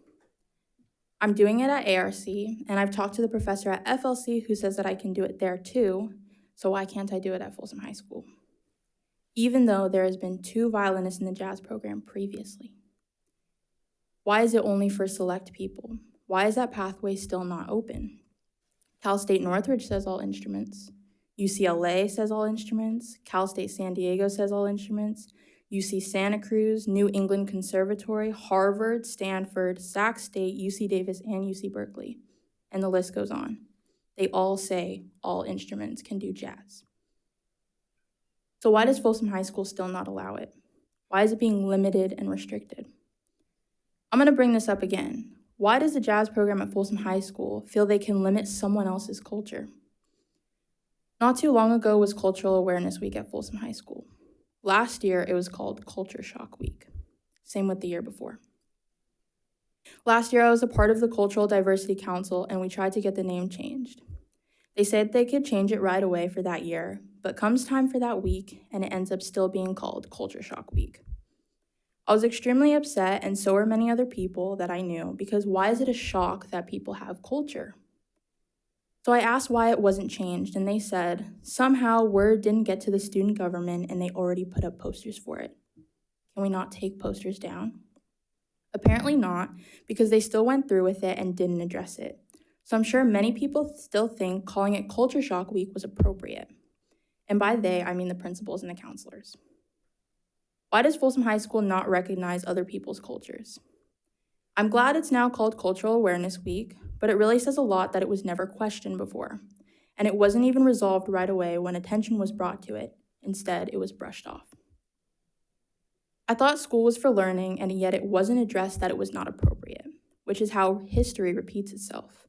I'm doing it at ARC, and I've talked to the professor at FLC who says that I can do it there too, so why can't I do it at Folsom High School? Even though there has been 2 violinists in the jazz program previously. Why is it only for select people? Why is that pathway still not open? Cal State Northridge says all instruments. UCLA says all instruments. Cal State San Diego says all instruments. UC Santa Cruz, New England Conservatory, Harvard, Stanford, Sac State, UC Davis, and UC Berkeley. And the list goes on. They all say all instruments can do jazz. So why does Folsom High School still not allow it? Why is it being limited and restricted? I'm going to bring this up again. Why does the jazz program at Folsom High School feel they can limit someone else's culture? Not too long ago was Cultural Awareness Week at Folsom High School. Last year, it was called Culture Shock Week. Same with the year before. Last year, I was a part of the Cultural Diversity Council, and we tried to get the name changed. They said they could change it right away for that year, but comes time for that week, and it ends up still being called Culture Shock Week. I was extremely upset, and so were many other people that I knew, because why is it a shock that people have culture? So I asked why it wasn't changed, and they said, somehow word didn't get to the student government and they already put up posters for it. Can we not take posters down? Apparently not, because they still went through with it and didn't address it. So I'm sure many people still think calling it Culture Shock Week was appropriate. And by they, I mean the principals and the counselors. Why does Folsom High School not recognize other people's cultures? I'm glad it's now called Cultural Awareness Week, but it really says a lot that it was never questioned before, and it wasn't even resolved right away when attention was brought to it. Instead, it was brushed off. I thought school was for learning, and yet it wasn't addressed that it was not appropriate, which is how history repeats itself.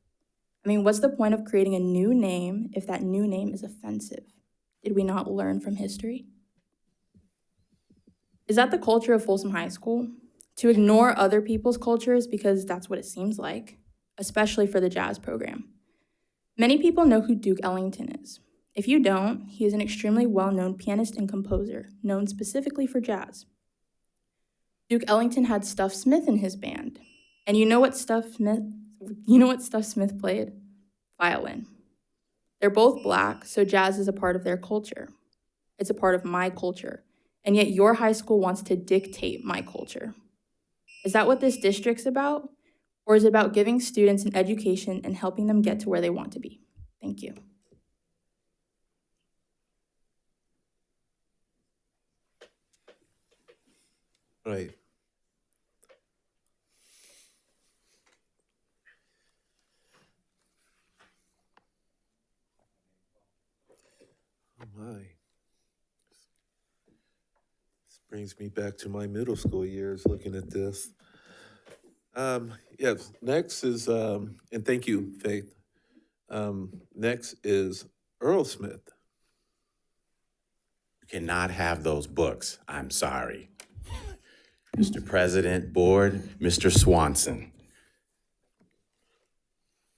I mean, what's the point of creating a new name if that new name is offensive? Did we not learn from history? Is that the culture of Folsom High School? To ignore other people's cultures because that's what it seems like, especially for the jazz program. Many people know who Duke Ellington is. If you don't, he is an extremely well-known pianist and composer, known specifically for jazz. Duke Ellington had Stuff Smith in his band. And you know what Stuff Smith played? Violin. They're both Black, so jazz is a part of their culture. It's a part of my culture. And yet your high school wants to dictate my culture. Is that what this district's about? Or is it about giving students an education and helping them get to where they want to be? Thank you.
Right. Oh my. This brings me back to my middle school years looking at this. Yes, next is, and thank you, Faith. Next is Earl Smith.
You cannot have those books. I'm sorry. Mr. President, Board, Mr. Swanson.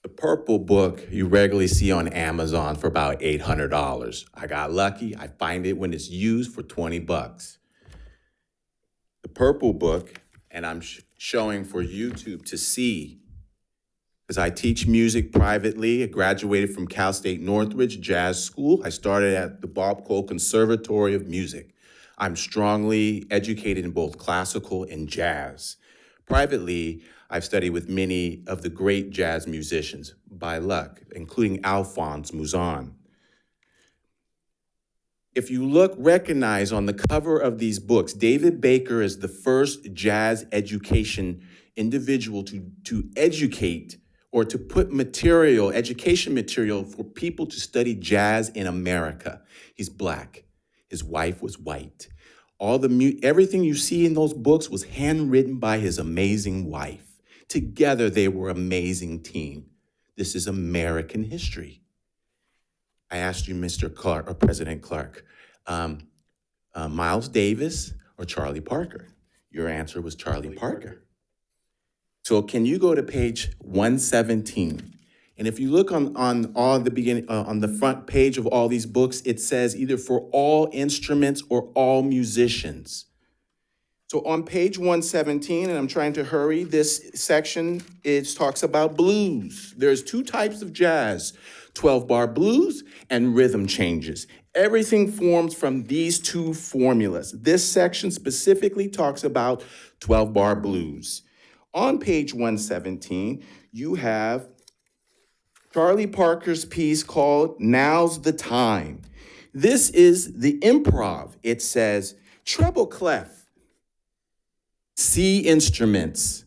The purple book you regularly see on Amazon for about $800. I got lucky. I find it when it's used for 20 bucks. The purple book, and I'm showing for YouTube to see, because I teach music privately. I graduated from Cal State Northridge Jazz School. I started at the Bob Cole Conservatory of Music. I'm strongly educated in both classical and jazz. Privately, I've studied with many of the great jazz musicians by luck, including Alphonse Mouzon. If you recognize on the cover of these books, David Baker is the first jazz education individual to educate or to put education material for people to study jazz in America. He's Black. His wife was white. Everything you see in those books was handwritten by his amazing wife. Together, they were an amazing team. This is American history. I asked you, Mr. Clark, or President Clark, Miles Davis or Charlie Parker? Your answer was Charlie Parker. So can you go to page 117? And if you look on all the beginning, on the front page of all these books, it says either for all instruments or all musicians. So on page 117, and I'm trying to hurry, this section talks about blues. There's two types of jazz, 12-bar blues and rhythm changes. Everything forms from these two formulas. This section specifically talks about 12-bar blues. On page 117, you have Charlie Parker's piece called Now's the Time. This is the improv. It says, Treble clef. C instruments.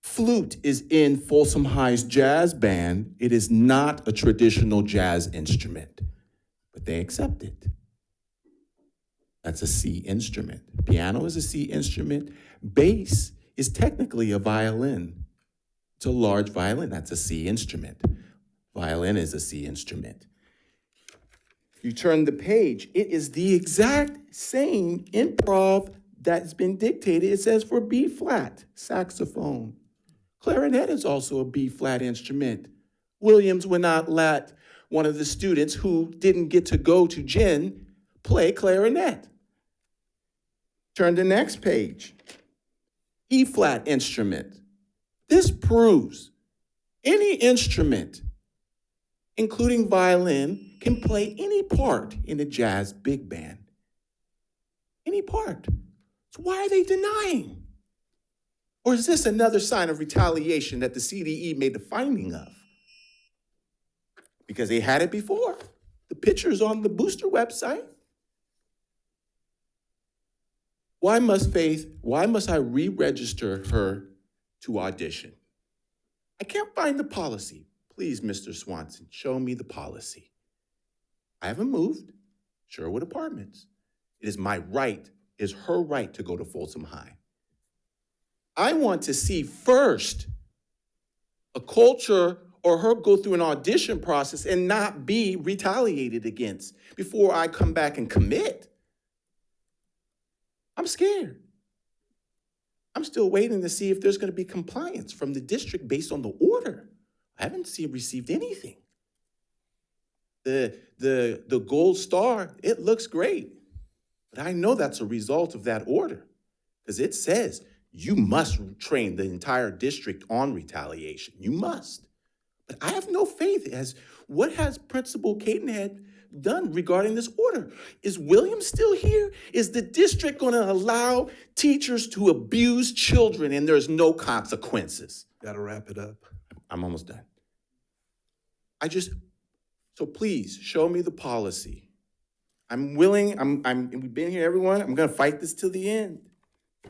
Flute is in Folsom High's jazz band. It is not a traditional jazz instrument, but they accept it. That's a C instrument. Piano is a C instrument. Bass is technically a violin. It's a large violin. That's a C instrument. Violin is a C instrument. You turn the page, it is the exact same improv that's been dictated. It says for B flat, saxophone. Clarinet is also a B flat instrument. Williams would not let one of the students who didn't get to go to Gin play clarinet. Turn the next page. E flat instrument. This proves any instrument, including violin, can play any part in a jazz big band. Any part. So why are they denying? Or is this another sign of retaliation that the CDE made the finding of? Because they had it before. The picture's on the booster website. Why must I re-register her to audition? I can't find the policy. Please, Mr. Swanson, show me the policy. I haven't moved. Sherwood Apartments. It is my right, it is her right to go to Folsom High. I want to see first a culture or her go through an audition process and not be retaliated against before I come back and commit. I'm scared. I'm still waiting to see if there's going to be compliance from the district based on the order. I haven't received anything. The gold star, it looks great. But I know that's a result of that order because it says you must train the entire district on retaliation. You must. But I have no faith as what has Principal Cadenhead done regarding this order? Is William still here? Is the district going to allow teachers to abuse children and there's no consequences?
Gotta wrap it up.
I'm almost done. So please show me the policy. I'm willing, we've been here, everyone. I'm gonna fight this till the end. I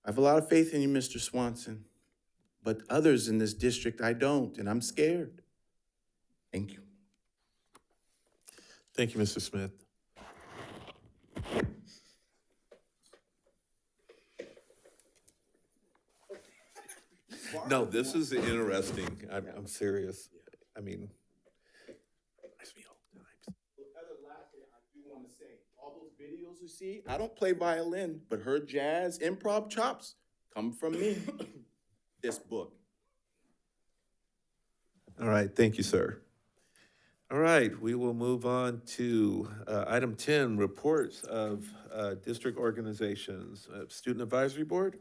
have a lot of faith in you, Mr. Swanson, but others in this district, I don't, and I'm scared. Thank you.
Thank you, Mr. Smith. No, this is interesting. I'm serious. I mean,
all those videos you see, I don't play violin, but her jazz improv chops come from me. This book.
all right, thank you, sir. All right, we will move on to item 10, reports of district organizations. Student Advisory Board?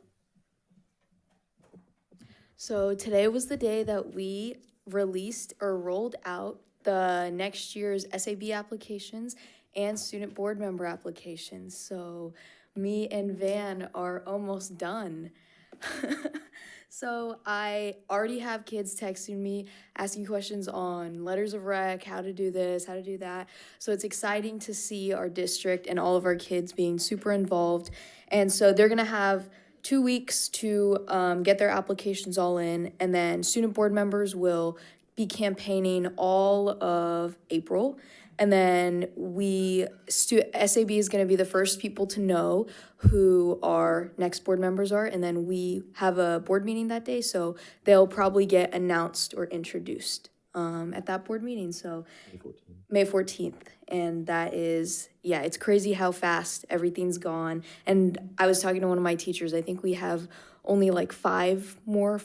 So today was the day that we released or rolled out the next year's SAB applications and student board member applications. So me and Van are almost done. So I already have kids texting me, asking questions on letters of rec, how to do this, how to do that. So it's exciting to see our district and all of our kids being super involved. And so they're gonna have 2 weeks to get their applications all in, and then student board members will be campaigning all of April. And then SAB is going to be the first people to know who our next board members are, and then we have a board meeting that day, so they'll probably get announced or introduced at that board meeting, so May 14th. And that is, yeah, it's crazy how fast everything's gone. And I was talking to one of my teachers, I think we have only like 4 more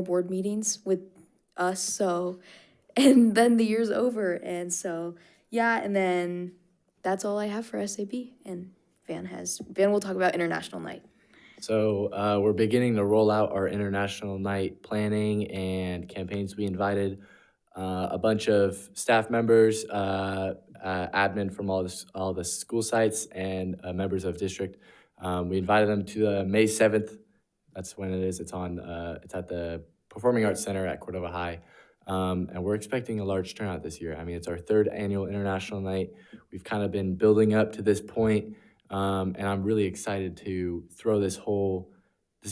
board meetings with us, so, and then the year's over, and so, yeah, and then that's all I have for SAB, and Van will talk about International Night.
So we're beginning to roll out our International Night planning and campaigns. We invited a bunch of staff members, admin from all the school sites, and members of district. We invited them to May 7th. That's when it is. It's at the Performing Arts Center at Cordova High. And we're expecting a large turnout this year. I mean, it's our third annual international night. We've kind of been building up to this point, and I'm really excited to throw this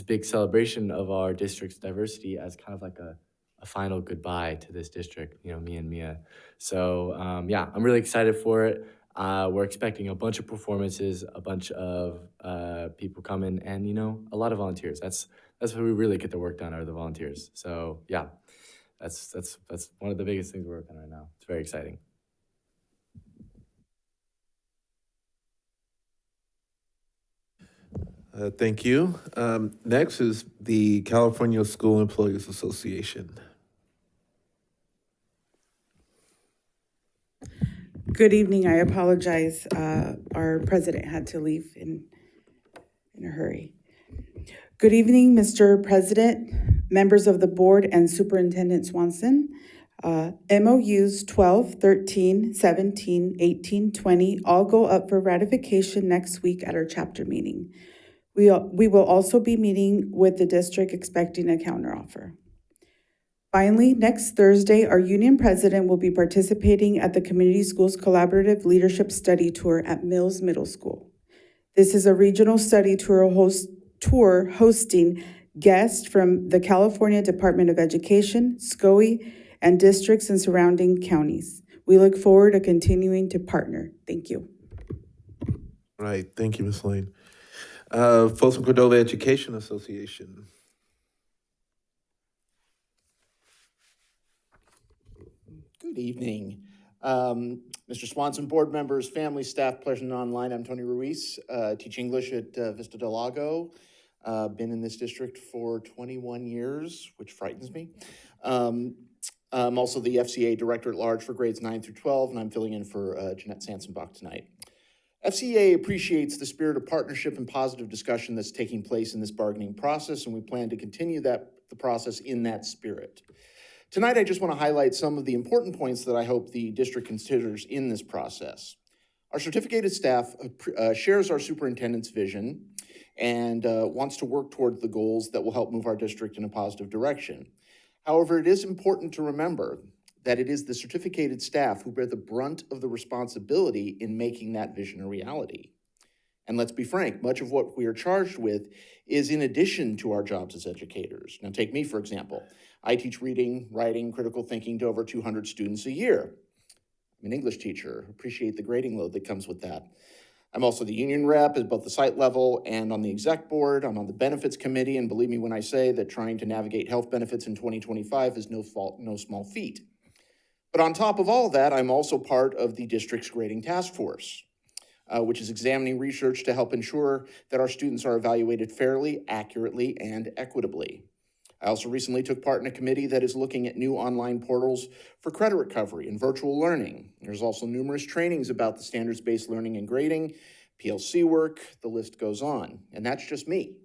big celebration of our district's diversity as kind of like a final goodbye to this district, me and Mia. So yeah, I'm really excited for it. We're expecting a bunch of performances, a bunch of people coming, and a lot of volunteers. That's where we really get the work done, are the volunteers. So yeah, that's one of the biggest things we're working on right now. It's very exciting.
Thank you. Next is the California School Employees Association.
Good evening. I apologize. Our president had to leave in a hurry. Good evening, Mr. President, members of the board, and Superintendent Swanson. MOUs 12, 13, 17, 18, 20 all go up for ratification next week at our chapter meeting. We will also be meeting with the district expecting a counteroffer. Finally, next Thursday, our union president will be participating at the Community Schools Collaborative Leadership Study Tour at Mills Middle School. This is a regional study tour hosting guests from the California Department of Education, SCOE, and districts in surrounding counties. We look forward to continuing to partner. Thank you.
All right, thank you, Ms. Lane. Folsom Cordova Education Association.
Good evening. Mr. Swanson, board members, family, staff, present online. I'm Tony Ruiz, teach English at Vista Del Lago. Been in this district for 21 years, which frightens me. I'm also the FCA Director at Large for grades 9 through 12, and I'm filling in for Jeanette Sansenbach tonight. FCA appreciates the spirit of partnership and positive discussion that's taking place in this bargaining process, and we plan to continue the process in that spirit. Tonight, I just want to highlight some of the important points that I hope the district considers in this process. Our certificated staff shares our superintendent's vision and wants to work toward the goals that will help move our district in a positive direction. However, it is important to remember that it is the certificated staff who bear the brunt of the responsibility in making that vision a reality. And let's be frank, much of what we are charged with is in addition to our jobs as educators. Now take me, for example. I teach reading, writing, critical thinking to over 200 students a year. I'm an English teacher, appreciate the grading load that comes with that. I'm also the union rep at both the site level and on the exec board. I'm on the benefits committee, and believe me when I say that trying to navigate health benefits in 2025 is no small feat. But on top of all of that, I'm also part of the district's grading task force, which is examining research to help ensure that our students are evaluated fairly, accurately, and equitably. I also recently took part in a committee that is looking at new online portals for credit recovery and virtual learning. There's also numerous trainings about the standards-based learning and grading, PLC work, the list goes on, and that's just me.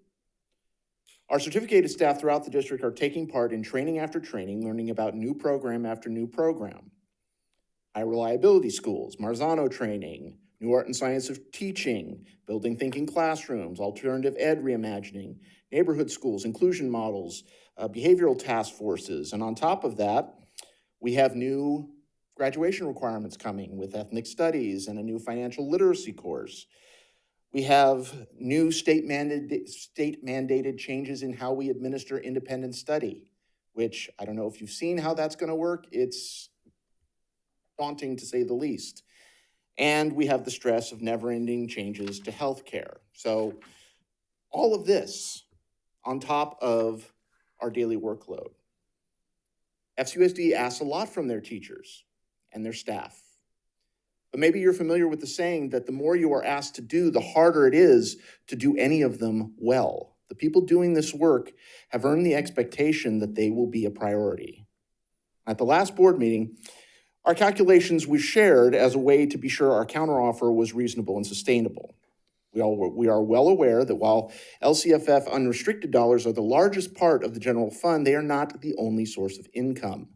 Our certificated staff throughout the district are taking part in training after training, learning about new program after new program. High reliability schools, Marzano training, new art and science of teaching, building thinking classrooms, alternative ed reimagining, neighborhood schools, inclusion models, behavioral task forces. And on top of that, we have new graduation requirements coming with ethnic studies and a new financial literacy course. We have new state-mandated changes in how we administer independent study, which I don't know if you've seen how that's going to work. It's daunting to say the least. And we have the stress of never-ending changes to healthcare. So all of this on top of our daily workload. FCUSD asks a lot from their teachers and their staff. But maybe you're familiar with the saying that the more you are asked to do, the harder it is to do any of them well. The people doing this work have earned the expectation that they will be a priority. At the last board meeting, our calculations were shared as a way to be sure our counteroffer was reasonable and sustainable. We are well aware that while LCFF unrestricted dollars are the largest part of the general fund, they are not the only source of income.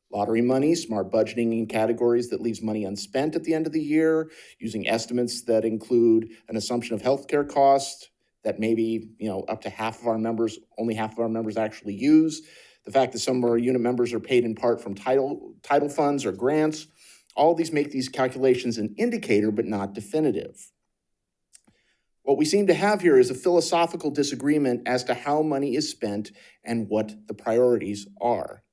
Lottery money, smart budgeting in categories that leaves money unspent at the end of the year, using estimates that include an assumption of healthcare costs that maybe, up to half of our members, only half of our members actually use. the fact that some of our unit members are paid in part from title funds or grants. All of these make these calculations an indicator, but not definitive. What we seem to have here is a philosophical disagreement as to how money is spent and what the priorities are.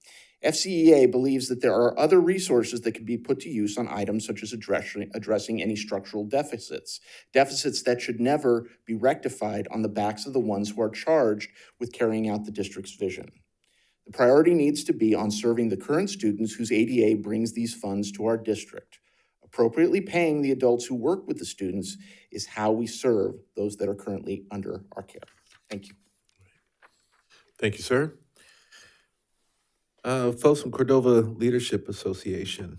FCEA believes that there are other resources that can be put to use on items such as addressing any structural deficits that should never be rectified on the backs of the ones who are charged with carrying out the district's vision. The priority needs to be on serving the current students whose ADA brings these funds to our district. Appropriately paying the adults who work with the students is how we serve those that are currently under our care. Thank you.
Thank you, sir. Folsom Cordova Leadership Association.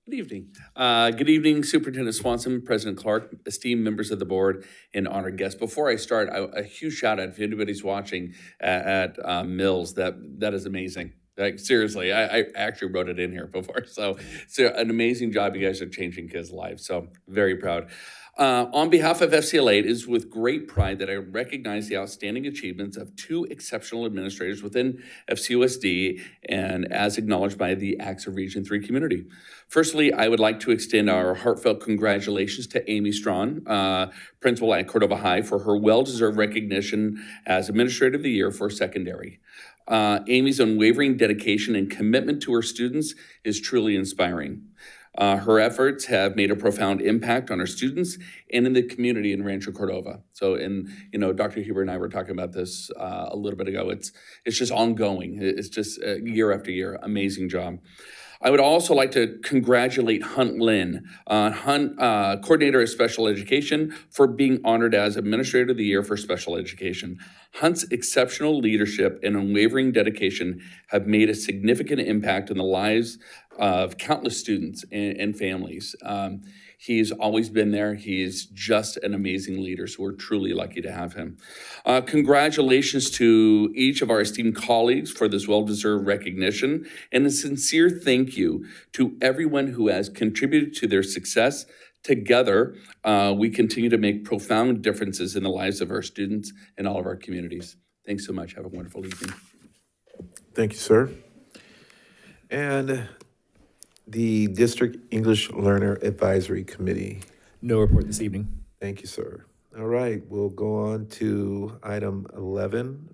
Good evening. Good evening, Superintendent Swanson, President Clark, esteemed members of the board, and honored guests. Before I start, a huge shout out if anybody's watching at Mills. That is amazing. Like, seriously, I actually wrote it in here before. So an amazing job. You guys are changing kids' lives. So very proud. On behalf of FCLA, it is with great pride that I recognize the outstanding achievements of two exceptional administrators within FCUSD and as acknowledged by the ACTS of Region 3 community. Firstly, I would like to extend our heartfelt congratulations to Amy Strawn, principal at Cordova High, for her well-deserved recognition as Administrator of the Year for Secondary. Amy's unwavering dedication and commitment to her students is truly inspiring. Her efforts have made a profound impact on our students and in the community in Rancho Cordova. So, Dr. Huber and I were talking about this a little bit ago. It's just ongoing. It's just year after year. Amazing job. I would also like to congratulate Hunt Lynn, Coordinator of Special Education, for being honored as Administrator of the Year for Special Education. Hunt's exceptional leadership and unwavering dedication have made a significant impact in the lives of countless students and families. He's always been there. He is just an amazing leader, so we're truly lucky to have him. Congratulations to each of our esteemed colleagues for this well-deserved recognition, and a sincere thank you to everyone who has contributed to their success. Together, we continue to make profound differences in the lives of our students and all of our communities. Thanks so much. Have a wonderful evening.
Thank you, sir. And the District English Learner Advisory Committee.
No report this evening.
Thank you, sir. All right, we'll go on to item 11,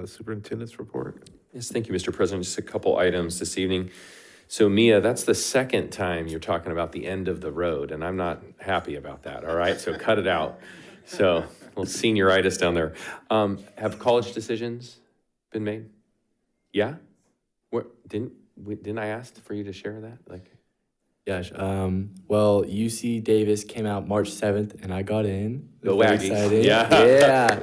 Superintendent's report.
Yes, thank you, Mr. President. Just a couple items this evening. So Mia, that's the second time you're talking about the end of the road, and I'm not happy about that, all right? So cut it out. So a little senioritis down there. Have college decisions been made? Yeah? What, didn't I ask for you to share that?
Gosh, well, UC Davis came out March 7th, and I got in.
Go
Very
Aggies.
excited.
Yeah.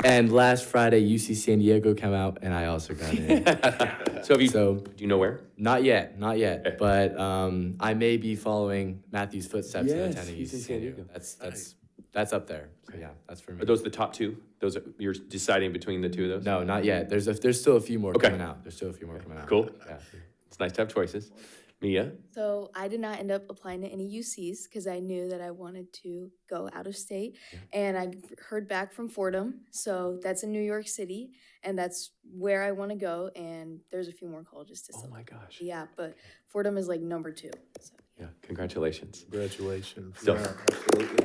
And last Friday, UC San Diego came out, and I also got in.
So do you know where?
Not yet,
Okay.
but I may be following Matthew's footsteps and
Yes,
attending
he's
UC
in
San
San
Diego.
Diego.
That's up there. So yeah, that's for me.
Are those the top two? You're deciding between the two of those?
No, not yet. There's still a few more
Okay.
coming out. There's still a few more coming out.
Cool.
Yeah.
It's nice to have choices. Mia?
So I did not end up applying to any UCs because I knew that I wanted to go out of state. And I heard back from Fordham. So that's in New York City. And that's where I want to go. And there's a few more colleges to select.
Oh my gosh.
Yeah, but Fordham is like number 2. So.
Yeah, congratulations.
Congratulations.
So,
Yeah, absolutely.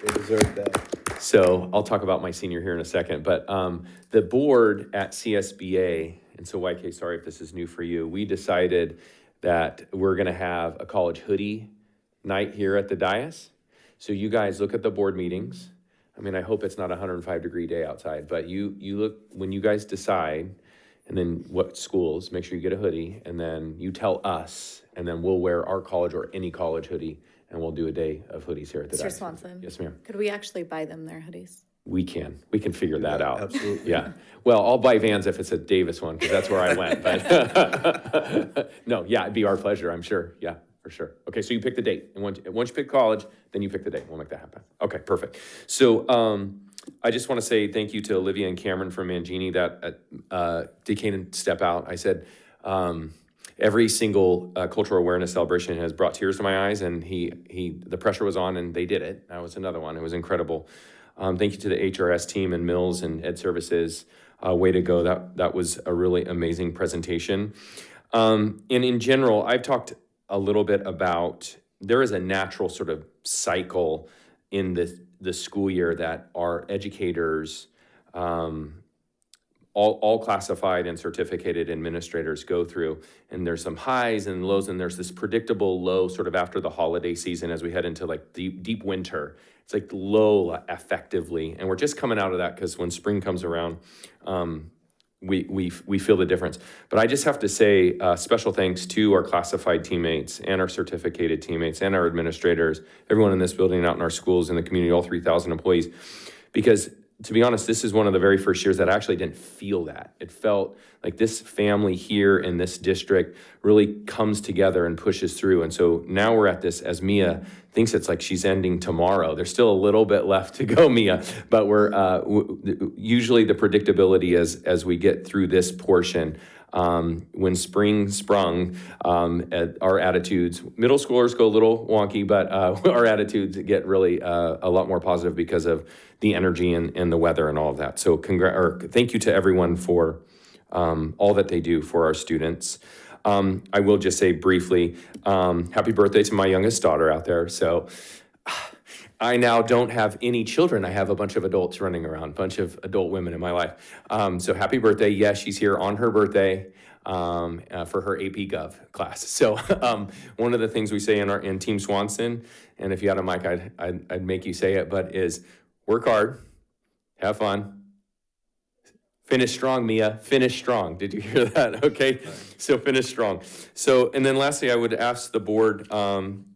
They deserve that.
So I'll talk about my senior here in a second, but the board at CSBA, and so YK, sorry if this is new for you, we decided that we're gonna have a college hoodie night here at the dais. So you guys look at the board meetings. I mean, I hope it's not a 105-degree day outside, but you look, when you guys decide, and then what schools, make sure you get a hoodie, and then you tell us, and then we'll wear our college or any college hoodie, and we'll do a day of hoodies here at the
Mr.
dais.
Swanson?
Yes, ma'am.
Could we actually buy them their hoodies?
We can figure that out.
Absolutely.
Yeah. Well, I'll buy Vans if it's a Davis one, because that's where I went. But no, yeah, it'd be our pleasure, I'm sure. Yeah, for sure. Okay, so you pick the date. And once you pick college, then you pick the date. We'll make that happen. Okay, perfect. So I just want to say thank you to Olivia and Cameron from Mangini that came step out. I said, every single cultural awareness celebration has brought tears to my eyes, and the pressure was on, and they did it. That was another one. It was incredible. Thank you to the HRS team and Mills and Ed Services. Way to go. That was a really amazing presentation. And in general, I've talked a little bit about there is a natural sort of cycle in the school year that our educators, all classified and certificated administrators go through. And there's some highs and lows, and there's this predictable low sort of after the holiday season as we head into like deep winter. It's like low effectively. And we're just coming out of that because when spring comes around, we feel the difference. But I just have to say special thanks to our classified teammates and our certificated teammates and our administrators, everyone in this building, out in our schools, in the community, all 3,000 employees, because to be honest, this is one of the very first years that I actually didn't feel that. It felt like this family here in this district really comes together and pushes through. And so now we're at this, as Mia thinks it's like she's ending tomorrow. There's still a little bit left to go, Mia, but we're usually the predictability as we get through this portion. When spring sprung, our attitudes, middle schoolers go a little wonky, but our attitudes get really a lot more positive because of the energy and the weather and all of that. So thank you to everyone for all that they do for our students. I will just say briefly, happy birthday to my youngest daughter out there. So I now don't have any children. I have a bunch of adults running around, a bunch of adult women in my life. So happy birthday. Yes, she's here on her birthday for her AP Gov class. So one of the things we say in Team Swanson, and if you had a mic, I'd make you say it, but is work hard, have fun, finish strong, Mia, finish strong. Did you hear that? Okay, so finish strong. So, and then lastly, I would ask the board,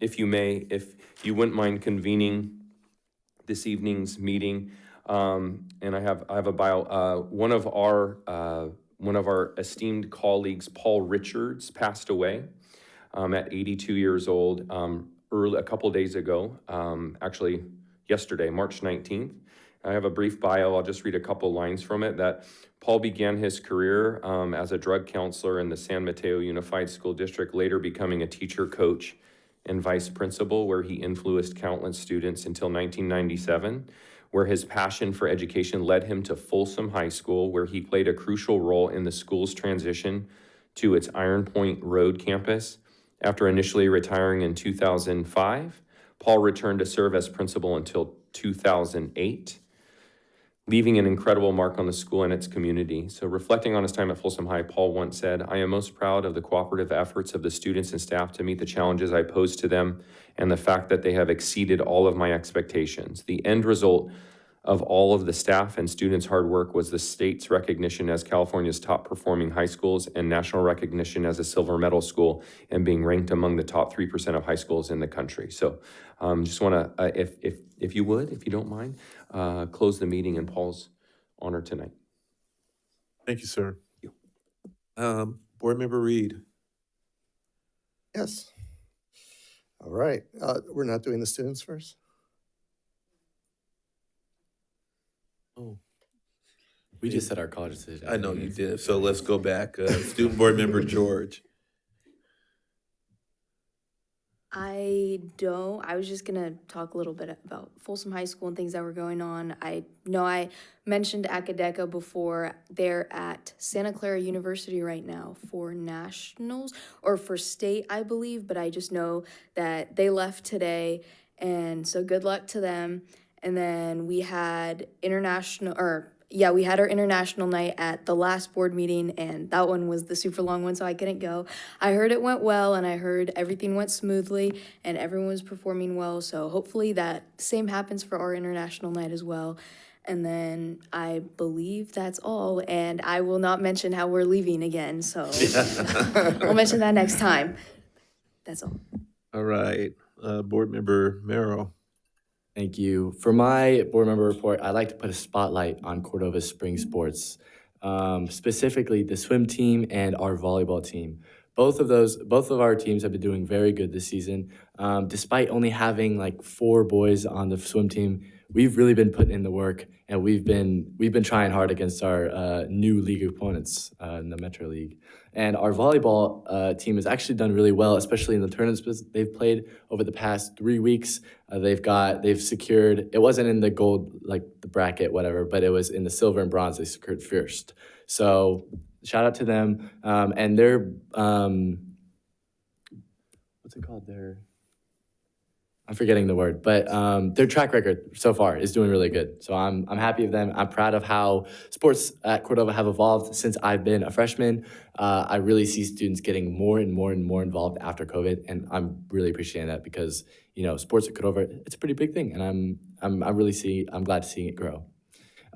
if you may, if you wouldn't mind convening this evening's meeting. And I have a bio. One of our esteemed colleagues, Paul Richards, passed away at 82 years old a couple days ago. Actually, yesterday, March 19th. I have a brief bio. I'll just read a couple lines from it. That Paul began his career as a drug counselor in the San Mateo Unified School District, later becoming a teacher, coach, and vice principal, where he influenced countless students until 1997, where his passion for education led him to Folsom High School, where he played a crucial role in the school's transition to its Iron Point Road campus. After initially retiring in 2005, Paul returned to serve as principal until 2008, leaving an incredible mark on the school and its community. So reflecting on his time at Folsom High, Paul once said, "I am most proud of the cooperative efforts of the students and staff to meet the challenges I posed to them and the fact that they have exceeded all of my expectations. The end result of all of the staff and students' hard work was the state's recognition as California's top performing high schools and national recognition as a silver medal school and being ranked among the top 3% of high schools in the country." So just want to, if you would, if you don't mind, close the meeting in Paul's honor tonight.
Thank you, sir. Board Member Reed.
Yes. All right. We're not doing the students first?
Oh,
We just said our college decision.
I know you did. So let's go back. Student Board Member George.
I was just gonna talk a little bit about Folsom High School and things that were going on. I know I mentioned Acadeka before. They're at Santa Clara University right now for nationals or for state, I believe, but I just know that they left today, and so good luck to them. And then we had we had our international night at the last board meeting, and that one was the super long one, so I couldn't go. I heard it went well, and I heard everything went smoothly, and everyone was performing well, so hopefully that same happens for our international night as well. And then I believe that's all, and I will not mention how we're leaving again, so we'll mention that next time. That's all.
All right. Board Member Merrill.
Thank you. For my board member report, I'd like to put a spotlight on Cordova's spring sports, specifically the swim team and our volleyball team. both of our teams have been doing very good this season. Despite only having like 4 boys on the swim team, we've really been putting in the work, and we've been trying hard against our new league opponents in the Metro League. And our volleyball team has actually done really well, especially in the tournaments they've played over the past 3 weeks. They've secured, it wasn't in the gold, like the bracket, whatever, but it was in the silver and bronze they secured first. So shout out to them. And their, what's it called? I'm forgetting the word, but their track record so far is doing really good. So I'm happy of them. I'm proud of how sports at Cordova have evolved since I've been a freshman. I really see students getting more and more and more involved after COVID, and I'm really appreciating that because, you know, sports at Cordova, it's a pretty big thing, and I'm glad to see it grow.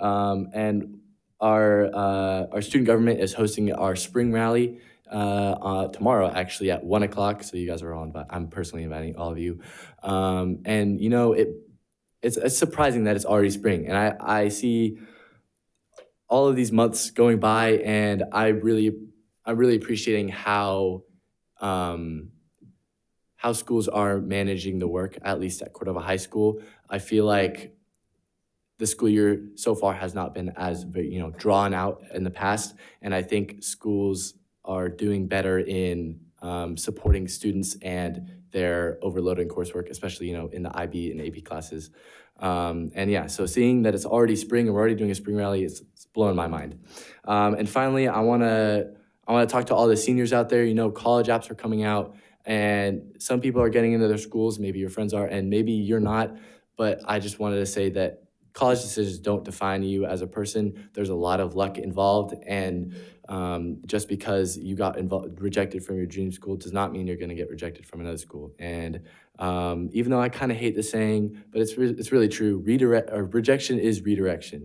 And our student government is hosting our spring rally tomorrow, actually at 1:00. So you guys are all I'm personally inviting all of you. And you know, it's surprising that it's already spring, and I see all of these months going by, and I'm really appreciating how schools are managing the work, at least at Cordova High School. I feel like the school year so far has not been as drawn out in the past, and I think schools are doing better in supporting students and their overloading coursework, especially in the IB and AP classes. And yeah, so seeing that it's already spring and we're already doing a spring rally, it's blowing my mind. And finally, I want to talk to all the seniors out there. College apps are coming out, and some people are getting into their schools. Maybe your friends are, and maybe you're not. But I just wanted to say that college decisions don't define you as a person. There's a lot of luck involved, and just because you got rejected from your dream school does not mean you're going to get rejected from another school. And even though I kind of hate the saying, but it's really true. Rejection is redirection.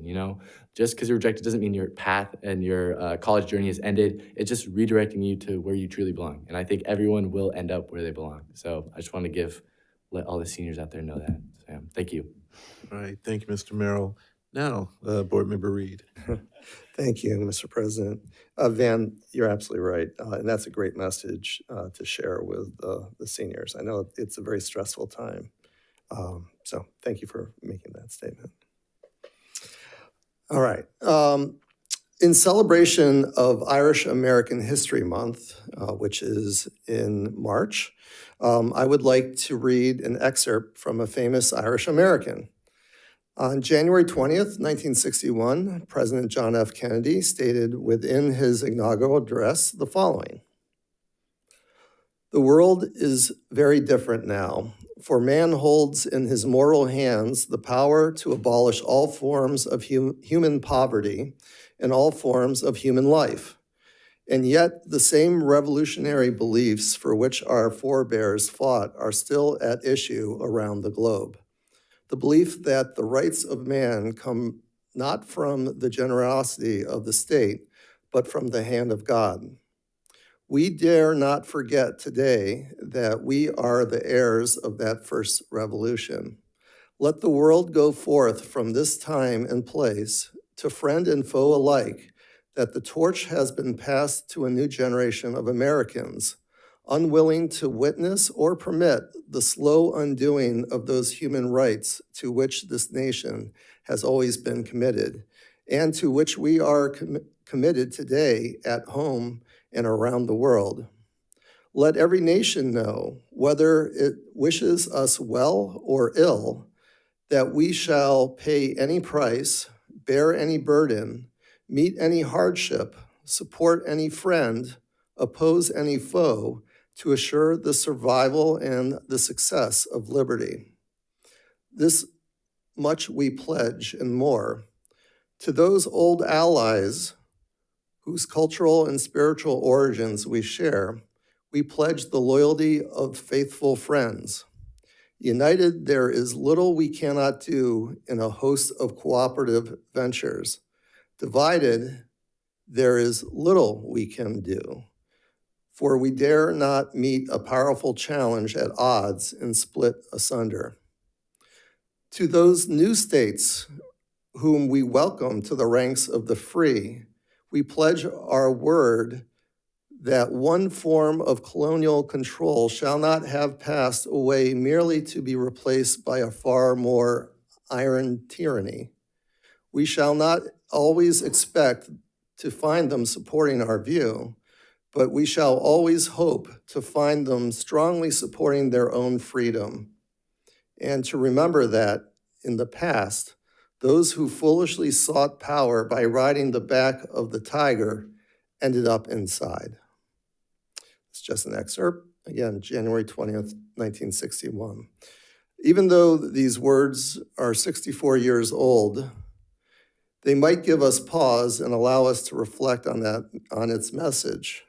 Just because you're rejected doesn't mean your path and your college journey has ended. It's just redirecting you to where you truly belong. And I think everyone will end up where they belong. So I just want to let all the seniors out there know that. So, thank you.
All right, thank you, Mr. Merrill. Now, Board Member Reed.
Thank you, Mr. President. Van, you're absolutely right, and that's a great message to share with the seniors. I know it's a very stressful time, so thank you for making that statement. All right. In celebration of Irish American History Month, which is in March, I would like to read an excerpt from a famous Irish American. On January 20th, 1961, President John F. Kennedy stated within his inaugural address the following: "The world is very different now, for man holds in his mortal hands the power to abolish all forms of human poverty and all forms of human life. And yet the same revolutionary beliefs for which our forebears fought are still at issue around the globe. The belief that the rights of man come not from the generosity of the state, but from the hand of God. We dare not forget today that we are the heirs of that first revolution. Let the world go forth from this time and place, to friend and foe alike, that the torch has been passed to a new generation of Americans, unwilling to witness or permit the slow undoing of those human rights to which this nation has always been committed, and to which we are committed today at home and around the world. Let every nation know, whether it wishes us well or ill, that we shall pay any price, bear any burden, meet any hardship, support any friend, oppose any foe, to assure the survival and the success of liberty. This much we pledge and more. To those old allies whose cultural and spiritual origins we share, we pledge the loyalty of faithful friends. United, there is little we cannot do in a host of cooperative ventures. Divided, there is little we can do, for we dare not meet a powerful challenge at odds and split asunder. To those new states whom we welcome to the ranks of the free, we pledge our word that one form of colonial control shall not have passed away merely to be replaced by a far more iron tyranny. We shall not always expect to find them supporting our view, but we shall always hope to find them strongly supporting their own freedom, and to remember that in the past, those who foolishly sought power by riding the back of the tiger ended up inside. It's just an excerpt, again, January 20th, 1961. Even though these words are 64 years old, they might give us pause and allow us to reflect on its message,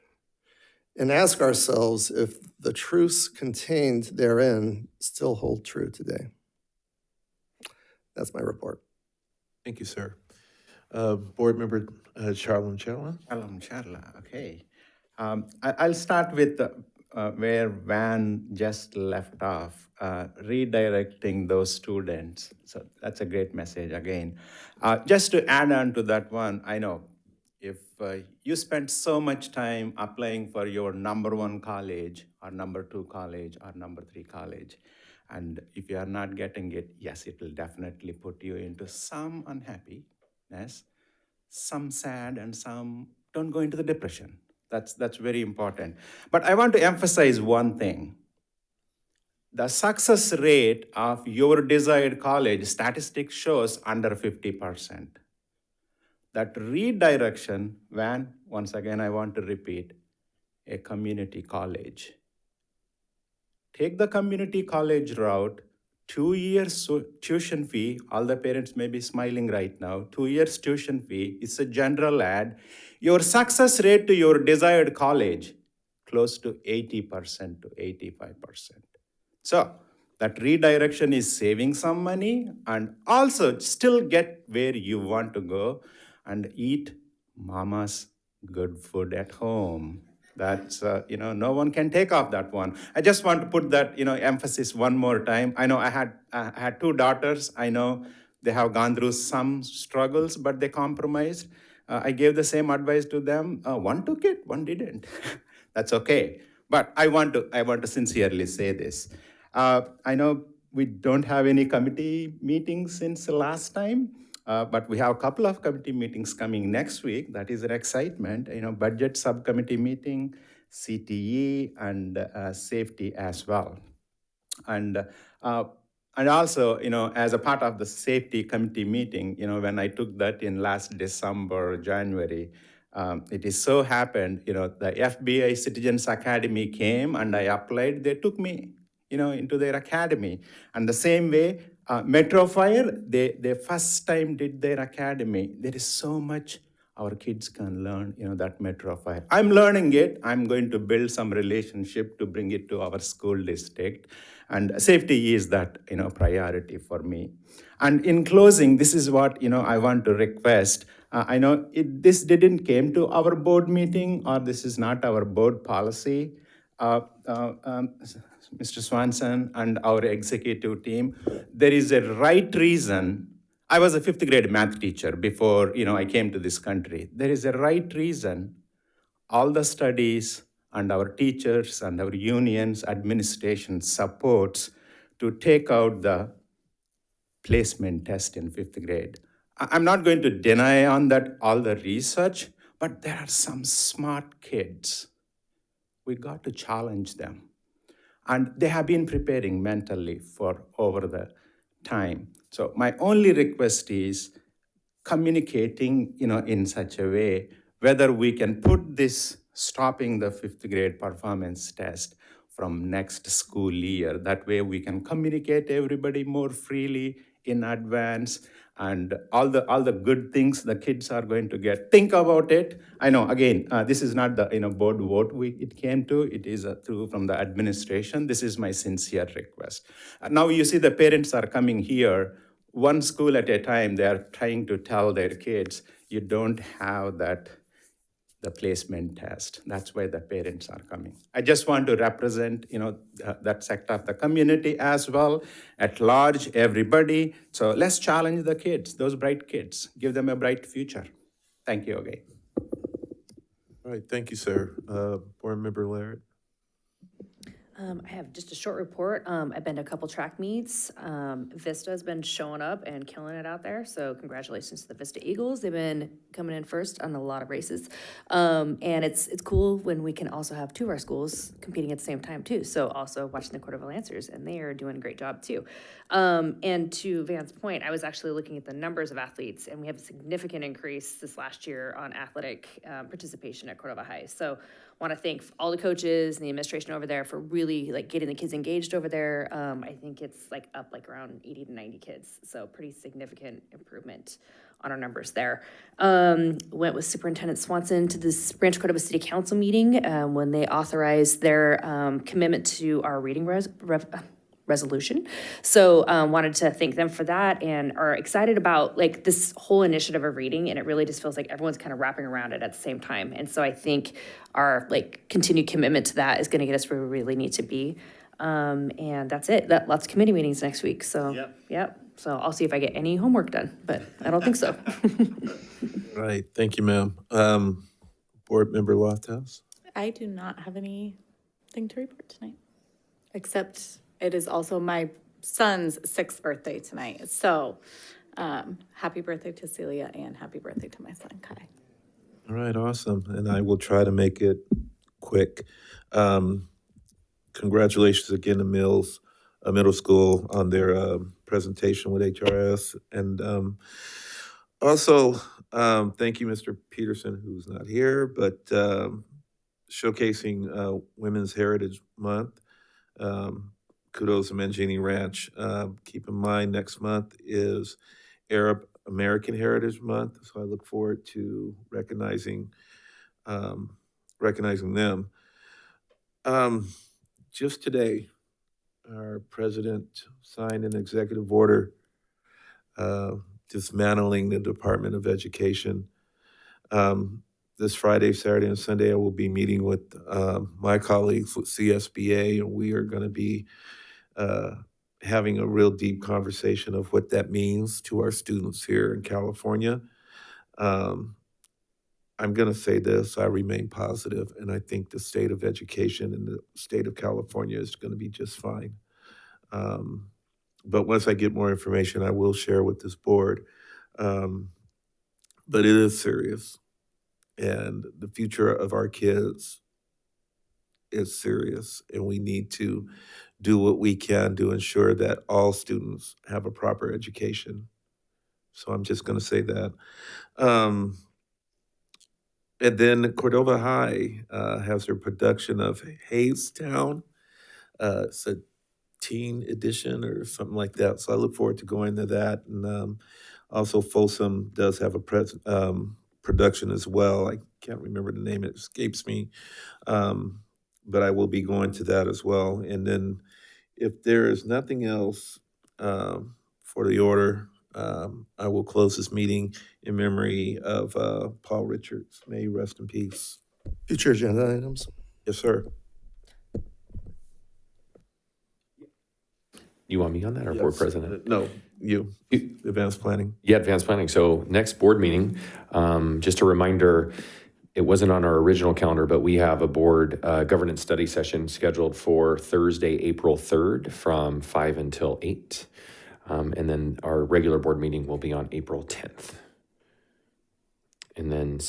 and ask ourselves if the truths contained therein still hold true today. That's my report.
Thank you, sir. Board Member Charlon Chatelain.
Okay. I'll start with where Van just left off, redirecting those students. So that's a great message again. Just to add on to that one, I know if you spend so much time applying for your number one college or number two college or number three college, and if you are not getting it, yes, it will definitely put you into some unhappiness, some sad, and some don't go into the depression. That's very important. But I want to emphasize one thing. The success rate of your desired college, statistics shows under 50%. That redirection, when, once again, I want to repeat, a community college. Take the community college route, 2 years tuition fee, all the parents may be smiling right now, 2 years tuition fee, it's a general ad. Your success rate to your desired college, close to 80% to 85%. So that redirection is saving some money and also still get where you want to go and eat mama's good food at home. That's, no one can take off that one. I just want to put that, emphasis one more time. I know I had two daughters. I know they have gone through some struggles, but they compromised. I gave the same advice to them. One took it, one didn't. That's okay. But I want to sincerely say this. I know we don't have any committee meetings since the last time. But we have a couple of committee meetings coming next week. That is an excitement. Budget subcommittee meeting, CTE, and safety as well. And also, as a part of the safety committee meeting, when I took that in last December, January, it is so happened, the FBI Citizens Academy came and I applied. They took me, into their academy. And the same way, Metro Fire, they first time did their academy. There is so much our kids can learn, that Metro Fire. I'm learning it. I'm going to build some relationship to bring it to our school district. And safety is that, priority for me. And in closing, this is what, I want to request. I know this didn't came to our board meeting or this is not our board policy. Mr. Swanson and our executive team, there is a right reason. I was a 5th grade math teacher before, I came to this country. There is a right reason all the studies and our teachers and our unions, administration supports to take out the placement test in 5th grade. I'm not going to deny on that all the research, but there are some smart kids. We got to challenge them. And they have been preparing mentally for over the time. So my only request is communicating, in such a way, whether we can put this stopping the 5th grade performance test from next school year. That way we can communicate everybody more freely in advance and all the good things the kids are going to get. Think about it. I know, again, this is not the board vote it came to. It is through from the administration. This is my sincere request. Now you see the parents are coming here. One school at a time, they are trying to tell their kids, you don't have the placement test. That's why the parents are coming. I just want to represent, that sector of the community as well, at large, everybody. So let's challenge the kids, those bright kids, give them a bright future. Thank you again.
All right, thank you, sir. Board Member Laird.
I have just a short report. I've been to a couple track meets. Vista's been showing up and killing it out there. So congratulations to the Vista Eagles. They've been coming in first on a lot of races. And it's cool when we can also have two of our schools competing at the same time too. So also watching the Cordova Lancers, and they are doing a great job too. And to Van's point, I was actually looking at the numbers of athletes, and we have a significant increase this last year on athletic participation at Cordova High. So want to thank all the coaches and the administration over there for really like getting the kids engaged over there. I think it's like up like around 80 to 90 kids. So pretty significant improvement on our numbers there. Went with Superintendent Swanson to this Rancho Cordova City Council meeting when they authorized their commitment to our reading resolution. So wanted to thank them for that, and are excited about like this whole initiative of reading, and it really just feels like everyone's kind of wrapping around it at the same time. And so I think our like continued commitment to that is going to get us where we really need to be. And that's it. Lots of committee meetings next week. So yep. So I'll see if I get any homework done, but I don't think so.
All right, thank you, ma'am. Board Member Lofthouse.
I do not have anything to report tonight, except it is also my son's 6th birthday tonight. So happy birthday to Celia and happy birthday to my son, Kai.
All right, awesome. And I will try to make it quick. Congratulations again to Mills Middle School on their presentation with HRS. And also, thank you, Mr. Peterson, who's not here, but showcasing Women's Heritage Month. Kudos to Mangini Ranch. Keep in mind, next month is Arab American Heritage Month, so I look forward to recognizing them. Just today, our president signed an executive order dismantling the Department of Education. This Friday, Saturday, and Sunday, I will be meeting with my colleagues with CSBA, and we are going to be having a real deep conversation of what that means to our students here in California. I'm going to say this, I remain positive, and I think the state of education in the state of California is going to be just fine. But once I get more information, I will share with this board. But it is serious, and the future of our kids is serious, and we need to do what we can to ensure that all students have a proper education. So I'm just going to say that. And then Cordova High has their production of Hayes Town. It's a teen edition or something like that. So I look forward to going to that. And also Folsom does have a production as well. I can't remember the name, it escapes me. But I will be going to that as well. And then if there is nothing else for the order, I will close this meeting in memory of Paul Richards. May he rest in peace.
Future agenda items?
Yes, sir.
You want me on that or board president?
No, you. Advanced planning.
Yeah, advanced planning. So next board meeting, just a reminder, it wasn't on our original calendar, but we have a board governance study session scheduled for Thursday, April 3rd from 5 until 8. And then our regular board meeting will be on April 10th. And then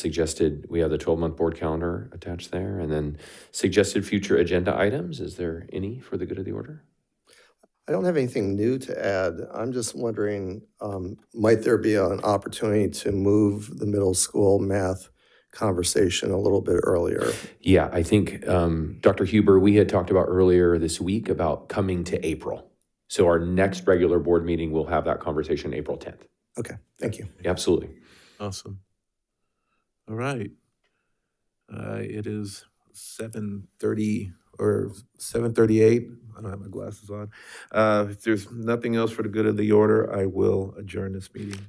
we have the 12-month board calendar attached there. And then suggested future agenda items. Is there any for the good of the order?
I don't have anything new to add. I'm just wondering, might there be an opportunity to move the middle school math conversation a little bit earlier?
Yeah, I think Dr. Huber, we had talked about earlier this week about coming to April. So our next regular board meeting, we'll have that conversation April 10th.
Okay, thank you.
Absolutely.
Awesome. All right. It is 7:30 or 7:38. I don't have my glasses on. If there's nothing else for the good of the order, I will adjourn this meeting.